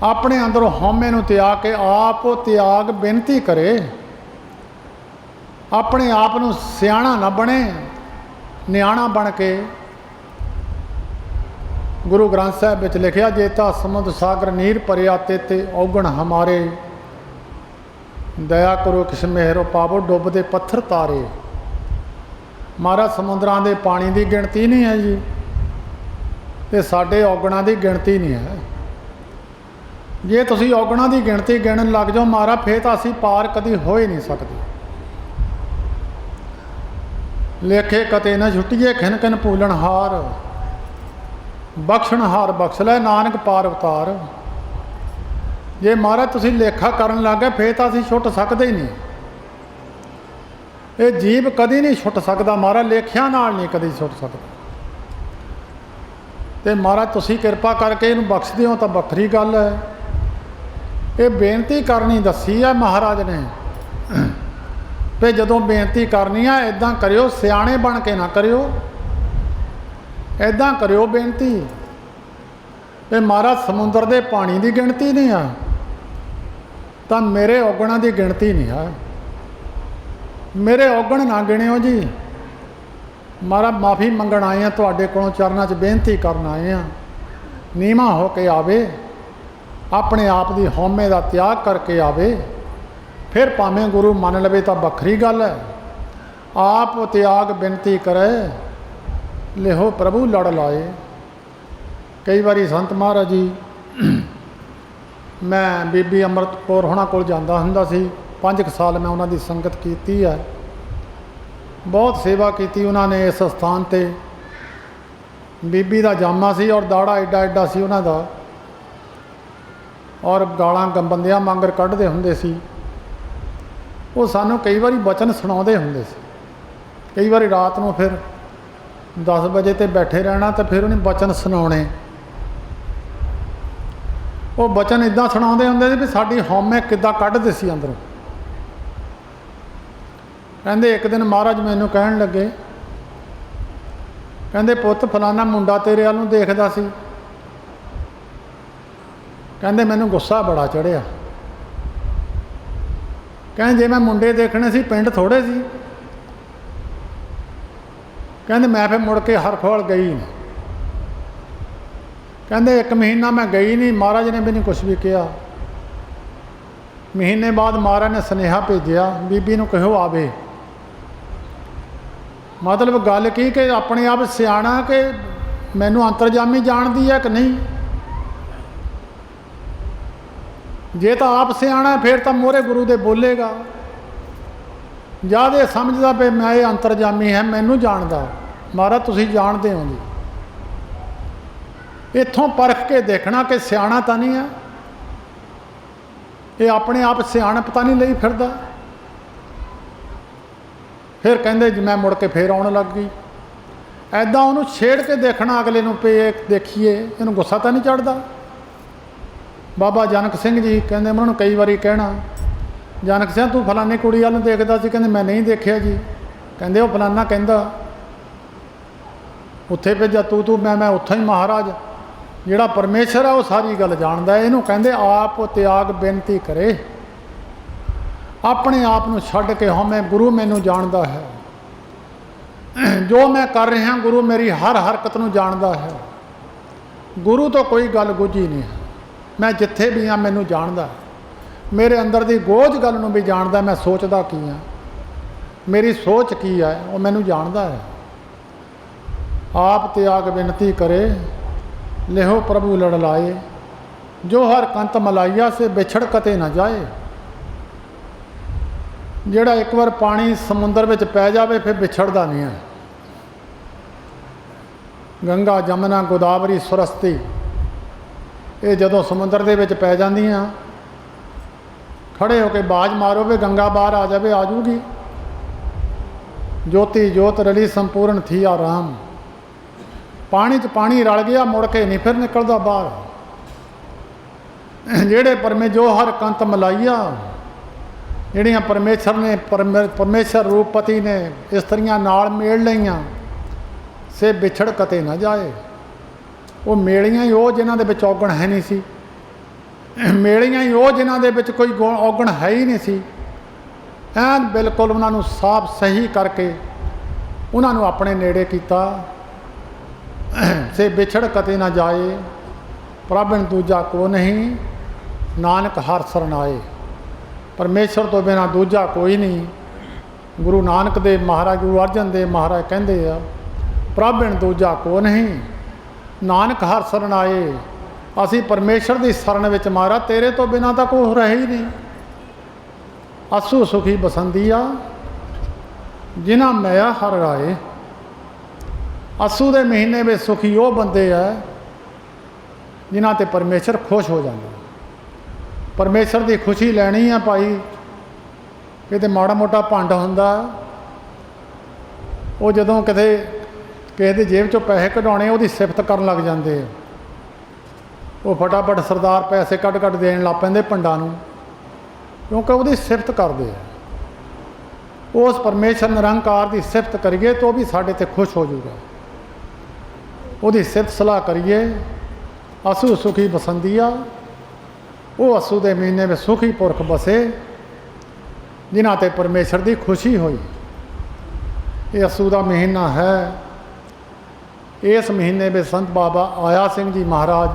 अपने अंदरों हौमे नूं त्याग के आप त्याग बेनती करे, अपने आप नूं सियाणा ना बने, नियाणा बन के। गुरु ग्रंथ साहिब विच लिखिया, जेता समुद्र सागर नीर भरिया तेते औगण हमारे, दया करो किस मेहरो पावो डुबदे पत्थर तारे। महाराज समुद्रां दे पानी की गिणती नहीं है जी, ते साडे औगणां की गिणती नहीं है। जे तुसीं औगणां की गिणती गिणन लग जाओ महाराज, फिर तो असीं पार कदी हो ही नहीं सकते। लेखे कते न छुट्टिए खिन खिन भूलन हार, बख्शण हार बख्श लै नानक पार अवतार। जे महाराज तुसीं लेखा करन लग गए फिर तो असीं छुट सकते ही नहीं। ये जीव कदी नहीं छुट सकता महाराज, लेखिया नाल नहीं कदी छुट सकता। तो महाराज तुसीं किरपा करके इहनूं बख्श दिओ तां वखरी गल है। ये बेनती करनी दसी है महाराज ने भी जदों बेनती करनी है इदां करियो, सियाणे बन के ना करियो, इदां करियो बेनती भी महाराज समुद्र के पानी की गिणती नहीं है तो मेरे औगणों की गिणती नहीं है, मेरे औगण ना गिणियो जी। महाराज माफ़ी मंगण आए हैं तुहाडे कोलों, चरनां 'च बेनती करन आए हैं, नीवा हो के आवे, अपने आप की हौमे का त्याग करके आवे, फिर भावें गुरु मन लवे तो वखरी गल है। आप त्याग बेनती करे, लिहो प्रभु लड़ लाए। कई बारी संत महाराज जी, मैं बीबी अमृत कौर होना कोल जांदा हुंदा सी, 5 साल मैं उन्हां दी संगत कीती है, बहुत सेवा की उन्होंने इस स्थान ते। बीबी का जामा सी और दाड़ा एडा एडा सी उन्हां दा, और गालां बंदियां मांगर कढ़दे हुंदे सी। वो सानू कई बारी बचन सुणाउंदे हुंदे सी। कई बारी रात नूं फिर 10 बजे ते बैठे रहना तो फिर उन्हें बचन सुनाने। वो बचन इदां सुणाउंदे हुंदे सी भी साडी हौमे किद्दां कढ़दे सी अंदरों। कहंदे एक दिन महाराज मैनूं कहण लगे, कहंदे पुत्त फलाना मुंडा तेरे वाल नूं देखदा सी, कहंदे मैनूं गुस्सा बड़ा चढ़िया। कहंदे जे मैं मुंडे देखने सी पिंड थोड़े सी, कहंदे मैं फिर मुड़ के हरफोल गई नहीं। कहंदे 1 महीना मैं गई नहीं, महाराज ने भी नहीं कुछ भी कहा। महीने बाद महाराज ने सुनेहा भेजिया बीबी नूं कहो आवे। मतलब गल की कि अपने आप सियाणा कि मैनू अंतरजामी जानती है कि नहीं। जे तो आप सियाणा फिर तो मोहरे गुरु दे बोलेगा, ज़्यादा समझदा पे मैं ये अंतरजामी है, मैनू जानदा। महाराज तुसीं जानते हो जी, इत्थों परख के देखना कि सियाणा तो नहीं है, ये अपने आप सियाणप तो नहीं लई फिरदा। फिर कहंदे मैं मुड़ के फिर आउण लग गई। ऐदां उहनूं छेड़ के देखना अगले नूं पे देखिए इहनूं गुस्सा तो नहीं चढ़दा। बाबा जनक सिंह जी कहंदे उन्होंने कई बारी कहना, जनक सिंह तू फलानी कुड़ी वाल देखदा सी, कहंदे मैं नहीं देखिया जी। कहंदे वो फलाना कहंदा उत्थे भेजा तू मैं उत्थों ही। महाराज जिहड़ा परमेश्वर है वो सारी गल जानदा है। इहनूं कहंदे आप त्याग बेनती करे, अपने आप नूं छड्ड के हो मैं गुरु मैनू जानदा है, जो मैं कर रहा गुरु मेरी हर हरकत नूं जानदा है। गुरु तो कोई गल गुझी नहीं है, मैं जिथे भी हाँ मैनू जानदा है, मेरे अंदर की गोझ गल नूं भी जानदा, मैं सोचदा की हाँ, मेरी सोच की है वो मैनू जानदा है। आप त्याग बेनती करे, लेहो प्रभु लड़ लाए, जो हर कंत मलाइया से बिछड़ कते ना जाए। जिहड़ा एक बार पानी समुंदर में पै जाए फिर बिछड़दा नहीं है। गंगा जमुना गोदावरी सरस्वती ये जदों समुंदर दे विच पै जांदियां, खड़े होके बाज मारो भी गंगा बाहर आ जाए, आ जूगी। ज्योति ज्योत रली संपूर्ण थी आराम, पानी च पानी रल गया मुड़ के नहीं फिर निकलदा बाहर। जेड़े परमे जो हर कंत मलाइया, ਜਿਹੜੀਆਂ ਪਰਮੇਸ਼ਰ ਨੇ ਪਰਮੇਸ਼ਰ ਰੂਪਪਤੀ ਨੇ ਇਸਤਰੀਆਂ ਨਾਲ ਮੇਲ ਲਈਆਂ, ਸੇ ਵਿਛੜ ਕਤੇ ਨਾ ਜਾਏ। ਉਹ ਮੇਲੀਆਂ ਹੀ ਉਹ ਜਿਨ੍ਹਾਂ ਦੇ ਵਿੱਚ ਔਗਣ ਹੈ ਨਹੀਂ ਸੀ, ਮੇਲੀਆਂ ਹੀ ਉਹ ਜਿਨ੍ਹਾਂ ਦੇ ਵਿੱਚ ਕੋਈ ਔਗਣ ਹੈ ਹੀ ਨਹੀਂ ਸੀ। ਐਨ ਬਿਲਕੁਲ ਉਹਨਾਂ ਨੂੰ ਸਾਫ਼ ਸਹੀ ਕਰਕੇ ਉਹਨਾਂ ਨੂੰ ਆਪਣੇ ਨੇੜੇ ਕੀਤਾ। ਸੇ ਵਿਛੜ ਕਤੇ ਨਾ ਜਾਏ, ਪ੍ਰਭ ਬਿਨ ਦੂਜਾ ਕੋ ਨਹੀਂ, ਨਾਨਕ ਹਰ ਸਰਨਾਏ। ਪਰਮੇਸ਼ਰ ਤੋਂ ਬਿਨਾਂ ਦੂਜਾ ਕੋਈ ਨਹੀਂ। ਗੁਰੂ ਨਾਨਕ ਦੇਵ ਮਹਾਰਾਜ, ਗੁਰੂ ਅਰਜਨ ਦੇਵ ਮਹਾਰਾਜ ਕਹਿੰਦੇ ਆ, ਪ੍ਰਭ ਬਿਨ ਦੂਜਾ ਕੋ ਨਹੀਂ, ਨਾਨਕ ਹਰ ਸਰਨਾਏ। ਅਸੀਂ ਪਰਮੇਸ਼ਰ ਦੀ ਸ਼ਰਨ ਵਿੱਚ ਮਹਾਰਾਜ, ਤੇਰੇ ਤੋਂ ਬਿਨਾਂ ਤਾਂ ਕੋਈ ਰਹੇ ਹੀ ਨਹੀਂ। ਅਸੂ ਸੁਖੀ ਬਸੰਦੀਆ ਜਿਨ੍ਹਾਂ ਮੈया ਹਰ ਰਾਏ। ਅੱਸੂ ਦੇ ਮਹੀਨੇ ਵਿੱਚ ਸੁਖੀ ਉਹ ਬੰਦੇ ਆ ਜਿਨ੍ਹਾਂ 'ਤੇ ਪਰਮੇਸ਼ਰ ਖੁਸ਼ ਹੋ ਜਾਂਦਾ। ਪਰਮੇਸ਼ਰ ਦੀ ਖੁਸ਼ੀ ਲੈਣੀ ਆ ਭਾਈ। ਕਿਤੇ ਮਾੜਾ ਮੋਟਾ ਭੰਡ ਹੁੰਦਾ, ਉਹ ਜਦੋਂ ਕਿਤੇ ਕਿਸੇ ਦੀ ਜੇਬ 'ਚੋਂ ਪੈਸੇ ਕਢਾਉਣੇ, ਉਹਦੀ ਸਿਫਤ ਕਰਨ ਲੱਗ ਜਾਂਦੇ ਆ। ਉਹ ਫਟਾਫਟ ਸਰਦਾਰ ਪੈਸੇ ਕੱਢ ਕੱਢ ਦੇਣ ਲੱਗ ਪੈਂਦੇ ਭੰਡਾਂ ਨੂੰ, ਕਿਉਂਕਿ ਉਹਦੀ ਸਿਫਤ ਕਰਦੇ ਆ। ਉਸ ਪਰਮੇਸ਼ਰ ਨਿਰੰਕਾਰ ਦੀ ਸਿਫਤ ਕਰੀਏ ਤਾਂ ਉਹ ਵੀ ਸਾਡੇ 'ਤੇ ਖੁਸ਼ ਹੋ ਜਾਊਗਾ। ਉਹਦੀ ਸਿਫਤ ਸਲਾਹ ਕਰੀਏ। ਅਸੂ ਸੁਖੀ ਬਸੰਦੀਆ, ਉਹ ਅਸੂ ਦੇ ਮਹੀਨੇ ਵਿੱਚ ਸੁਖੀ ਪੁਰਖ ਬਸੇ ਜਿਨ੍ਹਾਂ 'ਤੇ ਪਰਮੇਸ਼ਰ ਦੀ ਖੁਸ਼ੀ ਹੋਈ। ਇਹ ਅਸੂ ਦਾ ਮਹੀਨਾ ਹੈ। ਇਸ ਮਹੀਨੇ ਵਿੱਚ ਸੰਤ ਬਾਬਾ ਆਇਆ ਸਿੰਘ ਜੀ ਮਹਾਰਾਜ,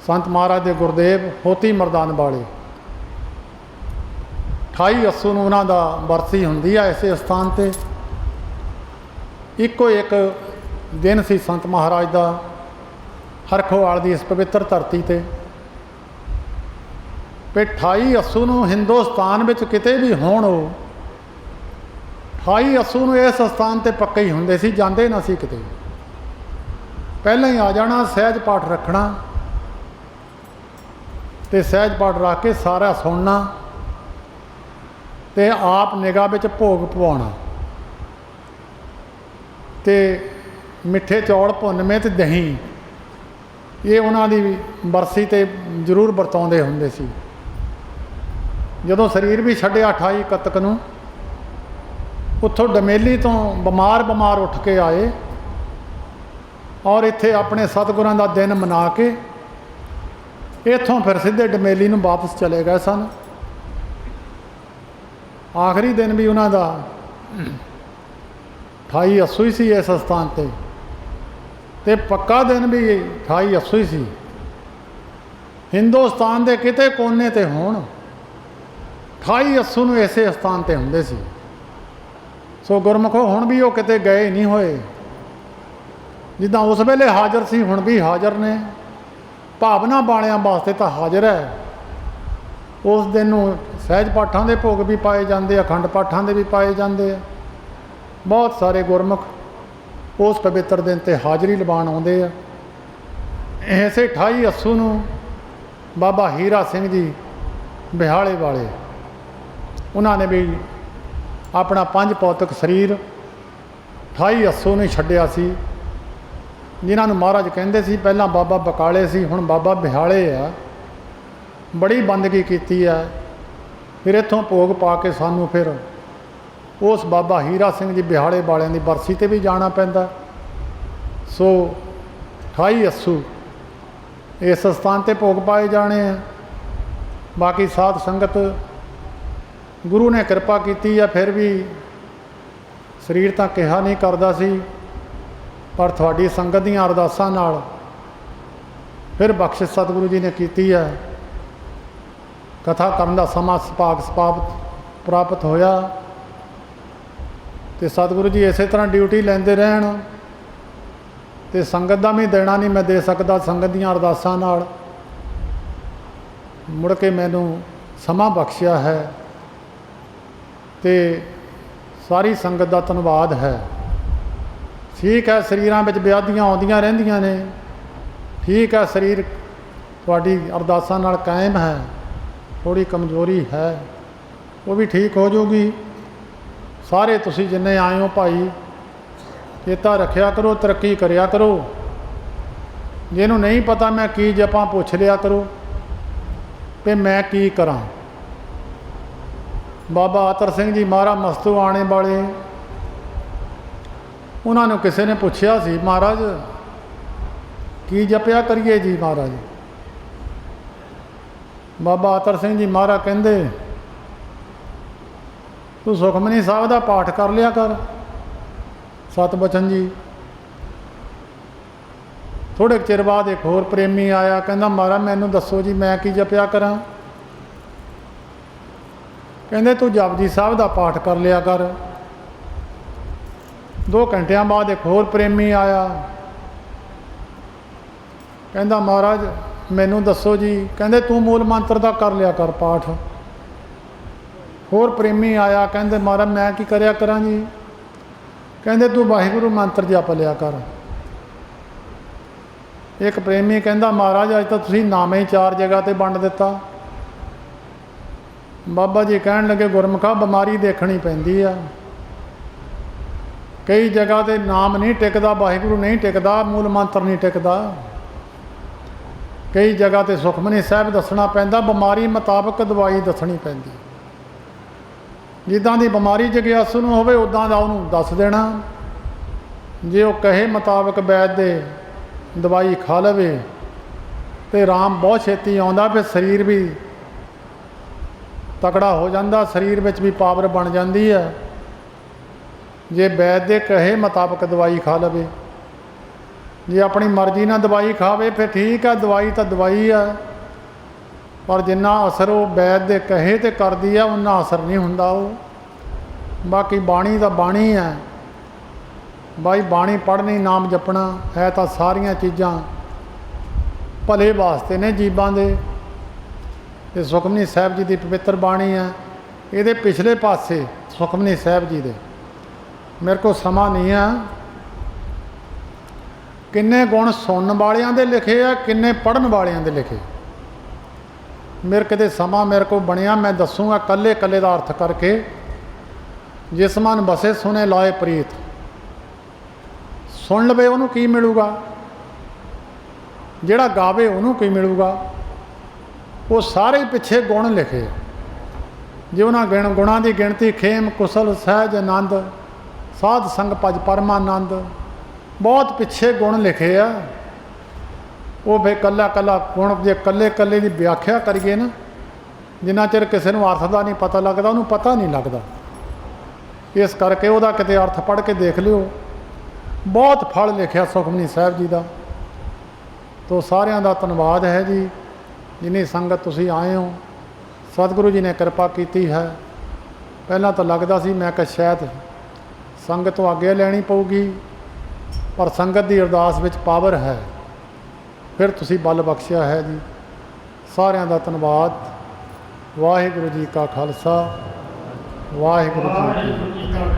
ਸੰਤ ਮਹਾਰਾਜ ਦੇ ਗੁਰਦੇਵ ਹੋਤੀ ਮਰਦਾਨ ਵਾਲੇ, 28 ਅੱਸੂ ਨੂੰ ਉਹਨਾਂ ਦਾ ਬਰਸੀ ਹੁੰਦੀ ਆ ਇਸੇ ਸਥਾਨ 'ਤੇ। ਇੱਕੋ ਇੱਕ ਦਿਨ ਸੀ ਸੰਤ ਮਹਾਰਾਜ ਦਾ ਹਰਖੋਵਾਲ ਦੀ ਇਸ ਪਵਿੱਤਰ ਧਰਤੀ 'ਤੇ। ਵੀ 28 ਅੱਸੂ ਨੂੰ ਹਿੰਦੁਸਤਾਨ ਵਿੱਚ ਕਿਤੇ ਵੀ ਹੋਣ, ਉਹ 28 ਅੱਸੂ ਨੂੰ ਇਸ ਸਥਾਨ 'ਤੇ ਪੱਕੇ ਹੀ ਹੁੰਦੇ ਸੀ, ਜਾਂਦੇ ਨਾ ਸੀ ਕਿਤੇ। ਪਹਿਲਾਂ ਹੀ ਆ ਜਾਣਾ, ਸਹਿਜ ਪਾਠ ਰੱਖਣਾ ਅਤੇ ਸਹਿਜ ਪਾਠ ਰੱਖ ਕੇ ਸਾਰਾ ਸੁਣਨਾ ਅਤੇ ਆਪ ਨਿਗਾਹ ਵਿੱਚ ਭੋਗ ਪਵਾਉਣਾ। ਅਤੇ ਮਿੱਠੇ ਚੌਲ ਭੁੰਨਵੇਂ ਅਤੇ ਦਹੀਂ, ਇਹ ਉਹਨਾਂ ਦੀ ਬਰਸੀ 'ਤੇ ਜ਼ਰੂਰ ਵਰਤਾਉਂਦੇ ਹੁੰਦੇ ਸੀ। ਜਦੋਂ ਸਰੀਰ ਵੀ ਛੱਡਿਆ 28 ਕੱਤਕ ਨੂੰ, ਉੱਥੋਂ ਡਮੇਲੀ ਤੋਂ ਬਿਮਾਰ ਉੱਠ ਕੇ ਆਏ ਔਰ ਇੱਥੇ ਆਪਣੇ ਸਤਿਗੁਰਾਂ ਦਾ ਦਿਨ ਮਨਾ ਕੇ ਇੱਥੋਂ ਫਿਰ ਸਿੱਧੇ ਡਮੇਲੀ ਨੂੰ ਵਾਪਸ ਚਲੇ ਗਏ ਸਨ। ਆਖਰੀ ਦਿਨ ਵੀ ਉਹਨਾਂ ਦਾ 28 ਅੱਸੂ ਹੀ ਸੀ ਇਸ ਸਥਾਨ 'ਤੇ, ਅਤੇ ਪੱਕਾ ਦਿਨ ਵੀ 28 ਅੱਸੂ ਹੀ ਸੀ। ਹਿੰਦੁਸਤਾਨ ਦੇ ਕਿਤੇ ਕੋਨੇ 'ਤੇ ਹੋਣ, 28 ਅੱਸੂ ਨੂੰ ਇਸੇ ਸਥਾਨ 'ਤੇ ਹੁੰਦੇ ਸੀ। ਸੋ ਗੁਰਮੁਖੋ, ਹੁਣ ਵੀ ਉਹ ਕਿਤੇ ਗਏ ਨਹੀਂ ਹੋਏ। ਜਿੱਦਾਂ ਉਸ ਵੇਲੇ ਹਾਜ਼ਰ ਸੀ, ਹੁਣ ਵੀ ਹਾਜ਼ਰ ਨੇ। ਭਾਵਨਾ ਵਾਲਿਆਂ ਵਾਸਤੇ ਤਾਂ ਹਾਜ਼ਰ ਹੈ। ਉਸ ਦਿਨ ਨੂੰ ਸਹਿਜ ਪਾਠਾਂ ਦੇ ਭੋਗ ਵੀ ਪਾਏ ਜਾਂਦੇ, ਅਖੰਡ ਪਾਠਾਂ ਦੇ ਵੀ ਪਾਏ ਜਾਂਦੇ ਆ। ਬਹੁਤ ਸਾਰੇ ਗੁਰਮੁਖ ਉਸ ਪਵਿੱਤਰ ਦਿਨ 'ਤੇ ਹਾਜ਼ਰੀ ਲਵਾਉਣ ਆਉਂਦੇ ਆ। ਇਸੇ 28 ਅੱਸੂ ਨੂੰ ਬਾਬਾ ਹੀਰਾ ਸਿੰਘ ਜੀ ਬਿਹਾਲੇ ਵਾਲੇ, ਉਹਨਾਂ ਨੇ ਵੀ ਆਪਣਾ 5 ਭੌਤਿਕ ਸਰੀਰ 28 ਅੱਸੂ ਨੂੰ ਛੱਡਿਆ ਸੀ। ਜਿਨ੍ਹਾਂ ਨੂੰ ਮਹਾਰਾਜ ਕਹਿੰਦੇ ਸੀ, ਪਹਿਲਾਂ ਬਾਬਾ ਬਕਾਲੇ ਸੀ, ਹੁਣ ਬਾਬਾ ਬਿਹਾਲੇ ਆ। ਬੜੀ ਬੰਦਗੀ ਕੀਤੀ ਆ। ਫਿਰ ਇੱਥੋਂ ਭੋਗ ਪਾ ਕੇ ਸਾਨੂੰ ਫਿਰ ਉਸ ਬਾਬਾ ਹੀਰਾ ਸਿੰਘ ਜੀ ਬਿਹਾਲੇ ਵਾਲਿਆਂ ਦੀ ਬਰਸੀ 'ਤੇ ਵੀ ਜਾਣਾ ਪੈਂਦਾ। ਸੋ 28 ਅੱਸੂ ਇਸ ਸਥਾਨ 'ਤੇ ਭੋਗ ਪਾਏ ਜਾਣੇ ਆ। ਬਾਕੀ ਸਾਧ ਸੰਗਤ, ਗੁਰੂ ਨੇ ਕਿਰਪਾ ਕੀਤੀ ਆ, ਫਿਰ ਵੀ ਸਰੀਰ ਤਾਂ ਕਿਹਾ ਨਹੀਂ ਕਰਦਾ ਸੀ, ਪਰ ਤੁਹਾਡੀ ਸੰਗਤ ਦੀਆਂ ਅਰਦਾਸਾਂ ਨਾਲ ਫਿਰ ਬਖਸ਼ਿਸ਼ ਸਤਿਗੁਰੂ ਜੀ ਨੇ ਕੀਤੀ ਹੈ। ਕਥਾ ਕਰਨ ਦਾ ਸਮਾਂ ਪ੍ਰਾਪਤ ਹੋਇਆ ਅਤੇ ਸਤਿਗੁਰੂ ਜੀ ਇਸੇ ਤਰ੍ਹਾਂ ਡਿਊਟੀ ਲੈਂਦੇ ਰਹਿਣ। ਅਤੇ ਸੰਗਤ ਦਾ ਵੀ ਦੇਣਾ ਨਹੀਂ ਮੈਂ ਦੇ ਸਕਦਾ, ਸੰਗਤ ਦੀਆਂ ਅਰਦਾਸਾਂ ਨਾਲ ਮੁੜ ਕੇ ਮੈਨੂੰ ਸਮਾਂ ਬਖਸ਼ਿਆ ਹੈ। ਅਤੇ ਸਾਰੀ ਸੰਗਤ ਦਾ ਧੰਨਵਾਦ ਹੈ। ਠੀਕ ਹੈ, ਸਰੀਰਾਂ ਵਿੱਚ ਵਿਆਧੀਆਂ ਆਉਂਦੀਆਂ ਰਹਿੰਦੀਆਂ ਨੇ। ਠੀਕ ਹੈ, ਸਰੀਰ ਤੁਹਾਡੀ ਅਰਦਾਸਾਂ ਨਾਲ ਕਾਇਮ ਹੈ। ਥੋੜ੍ਹੀ ਕਮਜ਼ੋਰੀ ਹੈ, ਉਹ ਵੀ ਠੀਕ ਹੋ ਜਾਊਗੀ। ਸਾਰੇ ਤੁਸੀਂ ਜਿੰਨੇ ਆਏ ਹੋ ਭਾਈ, ਚੇਤਾ ਰੱਖਿਆ ਕਰੋ, ਤਰੱਕੀ ਕਰਿਆ ਕਰੋ। ਜਿਹਨੂੰ ਨਹੀਂ ਪਤਾ ਮੈਂ ਕੀ ਜਪਾਂ, ਪੁੱਛ ਲਿਆ ਕਰੋ ਵੀ ਮੈਂ ਕੀ ਕਰਾਂ। ਬਾਬਾ ਅਤਰ ਸਿੰਘ ਜੀ ਮਹਾਰਾਜ ਮਸਤੂ ਆਣੇ ਵਾਲੇ, ਉਹਨਾਂ ਨੂੰ ਕਿਸੇ ਨੇ ਪੁੱਛਿਆ ਸੀ, ਮਹਾਰਾਜ ਕੀ ਜਪਿਆ ਕਰੀਏ ਜੀ ਮਹਾਰਾਜ? ਬਾਬਾ ਅਤਰ ਸਿੰਘ ਜੀ ਮਹਾਰਾਜ ਕਹਿੰਦੇ, ਤੂੰ ਸੁਖਮਨੀ ਸਾਹਿਬ ਦਾ ਪਾਠ ਕਰ ਲਿਆ ਕਰ, ਸਤਬਚਨ ਜੀ। ਥੋੜ੍ਹੇ ਚਿਰ ਬਾਅਦ ਇੱਕ ਹੋਰ ਪ੍ਰੇਮੀ ਆਇਆ, ਕਹਿੰਦਾ ਮਹਾਰਾਜ ਮੈਨੂੰ ਦੱਸੋ ਜੀ ਮੈਂ ਕੀ ਜਪਿਆ ਕਰਾਂ? ਕਹਿੰਦੇ ਤੂੰ ਜਪਜੀ ਸਾਹਿਬ ਦਾ ਪਾਠ ਕਰ ਲਿਆ ਕਰ। 2 ਘੰਟਿਆਂ ਬਾਅਦ ਇੱਕ ਹੋਰ ਪ੍ਰੇਮੀ ਆਇਆ, ਕਹਿੰਦਾ ਮਹਾਰਾਜ ਮੈਨੂੰ ਦੱਸੋ ਜੀ। ਕਹਿੰਦੇ ਤੂੰ ਮੂਲ ਮੰਤਰ ਦਾ ਕਰ ਲਿਆ ਕਰ ਪਾਠ। ਹੋਰ ਪ੍ਰੇਮੀ ਆਇਆ, ਕਹਿੰਦੇ ਮਹਾਰਾਜ ਮੈਂ ਕੀ ਕਰਿਆ ਕਰਾਂ ਜੀ? ਕਹਿੰਦੇ ਤੂੰ ਵਾਹਿਗੁਰੂ ਮੰਤਰ ਜਪ ਲਿਆ ਕਰ। ਇੱਕ ਪ੍ਰੇਮੀ ਕਹਿੰਦਾ ਮਹਾਰਾਜ ਅੱਜ ਤਾਂ ਤੁਸੀਂ ਨਾਮ ਹੀ 4 ਜਗ੍ਹਾ 'ਤੇ ਵੰਡ ਦਿੱਤਾ। ਬਾਬਾ ਜੀ ਕਹਿਣ ਲੱਗੇ, ਗੁਰਮੁਖਾ ਬਿਮਾਰੀ ਦੇਖਣੀ ਪੈਂਦੀ ਆ, ਕਈ ਜਗ੍ਹਾ 'ਤੇ ਨਾਮ ਨਹੀਂ ਟਿਕਦਾ, ਵਾਹਿਗੁਰੂ ਨਹੀਂ ਟਿਕਦਾ, ਮੂਲ ਮੰਤਰ ਨਹੀਂ ਟਿਕਦਾ। ਕਈ ਜਗ੍ਹਾ 'ਤੇ ਸੁਖਮਨੀ ਸਾਹਿਬ ਦੱਸਣਾ ਪੈਂਦਾ, ਬਿਮਾਰੀ ਮੁਤਾਬਕ ਦਵਾਈ ਦੱਸਣੀ ਪੈਂਦੀ। ਜਿੱਦਾਂ ਦੀ ਬਿਮਾਰੀ ਜਗਿਆਸੂ ਨੂੰ ਹੋਵੇ ਉੱਦਾਂ ਦਾ ਉਹਨੂੰ ਦੱਸ ਦੇਣਾ। ਜੇ ਉਹ ਕਹੇ ਮੁਤਾਬਕ ਵੈਦ ਦੇ ਦਵਾਈ ਖਾ ਲਵੇ ਤੇ ਆਰਾਮ ਬਹੁਤ ਛੇਤੀ ਆਉਂਦਾ, ਫਿਰ ਸਰੀਰ ਵੀ ਤਕੜਾ ਹੋ ਜਾਂਦਾ, ਸਰੀਰ ਵਿੱਚ ਵੀ ਪਾਵਰ ਬਣ ਜਾਂਦੀ ਹੈ। ਜੇ ਵੈਦ ਦੇ ਕਹੇ ਮੁਤਾਬਕ ਦਵਾਈ ਖਾ ਲਵੇ, ਜੇ ਆਪਣੀ ਮਰਜ਼ੀ ਨਾਲ ਦਵਾਈ ਖਾਵੇ ਫਿਰ ਠੀਕ ਹੈ, ਦਵਾਈ ਤਾਂ ਦਵਾਈ ਆ, ਪਰ ਜਿੰਨਾ ਅਸਰ ਉਹ ਵੈਦ ਦੇ ਕਹੇ ਤੇ ਕਰਦੀ ਆ ਉਨਾ ਅਸਰ ਨਹੀਂ ਹੁੰਦਾ ਉਹ। ਬਾਕੀ ਬਾਣੀ ਤਾਂ ਬਾਣੀ ਹੈ ਬਾਈ, ਬਾਣੀ ਪੜ੍ਹਨੀ, ਨਾਮ ਜਪਣਾ ਹੈ ਤਾਂ ਸਾਰੀਆਂ ਚੀਜ਼ਾਂ ਭਲੇ ਵਾਸਤੇ ਨੇ ਜੀਵਾਂ ਦੇ। ਤੇ ਸੁਖਮਨੀ ਸਾਹਿਬ ਜੀ ਦੀ ਪਵਿੱਤਰ ਬਾਣੀ ਹੈ। ਇਹਦੇ ਪਿਛਲੇ ਪਾਸੇ ਸੁਖਮਨੀ ਸਾਹਿਬ ਜੀ ਦੇ, ਮੇਰੇ ਕੋਲ ਸਮਾਂ ਨਹੀਂ ਆ, ਕਿੰਨੇ ਗੁਣ ਸੁਣਨ ਵਾਲਿਆਂ ਦੇ ਲਿਖੇ ਆ, ਕਿੰਨੇ ਪੜ੍ਹਨ ਵਾਲਿਆਂ ਦੇ ਲਿਖੇ। ਮੇਰੇ ਕਿਤੇ ਸਮਾਂ ਮੇਰੇ ਕੋਲ ਬਣਿਆ ਮੈਂ ਦੱਸੂਗਾ ਕੱਲੇ ਕੱਲੇ ਦਾ ਅਰਥ ਕਰਕੇ। ਜਿਸ ਮਨ ਬਸੇ ਸੁਣੇ ਲਾਏ ਪ੍ਰੀਤ, ਸੁਣ ਲਵੇ ਉਹਨੂੰ ਕੀ ਮਿਲੂਗਾ, ਜਿਹੜਾ ਗਾਵੇ ਉਹਨੂੰ ਕੀ ਮਿਲੂਗਾ। ਉਹ ਸਾਰੇ ਪਿੱਛੇ ਗੁਣ ਲਿਖੇ। ਜੇ ਉਹਨਾਂ ਗੁਣਾਂ ਦੀ ਗਿਣਤੀ ਖੇਮ ਕੁਸਲ ਸਹਿਜ ਆਨੰਦ ਸਾਧ ਸੰਗ ਭਜ ਪਰਮਾਨੰਦ, ਬਹੁਤ ਪਿੱਛੇ ਗੁਣ ਲਿਖੇ ਆ। ਉਹ ਫਿਰ ਕੱਲਾ ਕੱਲਾ ਗੁਣ ਜੇ ਕੱਲੇ ਕੱਲੇ ਦੀ ਵਿਆਖਿਆ ਕਰੀਏ ਨਾ, ਜਿੰਨਾ ਚਿਰ ਕਿਸੇ ਨੂੰ ਅਰਥ ਦਾ ਨਹੀਂ ਪਤਾ ਲੱਗਦਾ ਉਹਨੂੰ ਪਤਾ ਨਹੀਂ ਲੱਗਦਾ। ਇਸ ਕਰਕੇ ਉਹਦਾ ਕਿਤੇ ਅਰਥ ਪੜ੍ਹ ਕੇ ਦੇਖ ਲਿਓ, ਬਹੁਤ ਫਲ ਲਿਖਿਆ ਸੁਖਮਨੀ ਸਾਹਿਬ ਜੀ ਦਾ। ਤੋ ਸਾਰਿਆਂ ਦਾ ਧੰਨਵਾਦ ਹੈ ਜੀ, ਜਿੰਨੀ ਸੰਗਤ ਤੁਸੀਂ ਆਏ ਹੋ। ਸਤਿਗੁਰੂ ਜੀ ਨੇ ਕਿਰਪਾ ਕੀਤੀ ਹੈ। ਪਹਿਲਾਂ ਤਾਂ ਲੱਗਦਾ ਸੀ ਮੈਂ ਕਿ ਸ਼ਾਇਦ ਸੰਗਤ ਤੋਂ ਆਗਿਆ ਲੈਣੀ ਪਊਗੀ, ਪਰ ਸੰਗਤ ਦੀ ਅਰਦਾਸ ਵਿੱਚ ਪਾਵਰ ਹੈ, ਫਿਰ ਤੁਸੀਂ ਬਲ ਬਖਸ਼ਿਆ ਹੈ ਜੀ। ਸਾਰਿਆਂ ਦਾ ਧੰਨਵਾਦ। ਵਾਹਿਗੁਰੂ ਜੀ ਕਾ ਖਾਲਸਾ, ਵਾਹਿਗੁਰੂ ਜੀ ਕੀ ਫਤਿਹ।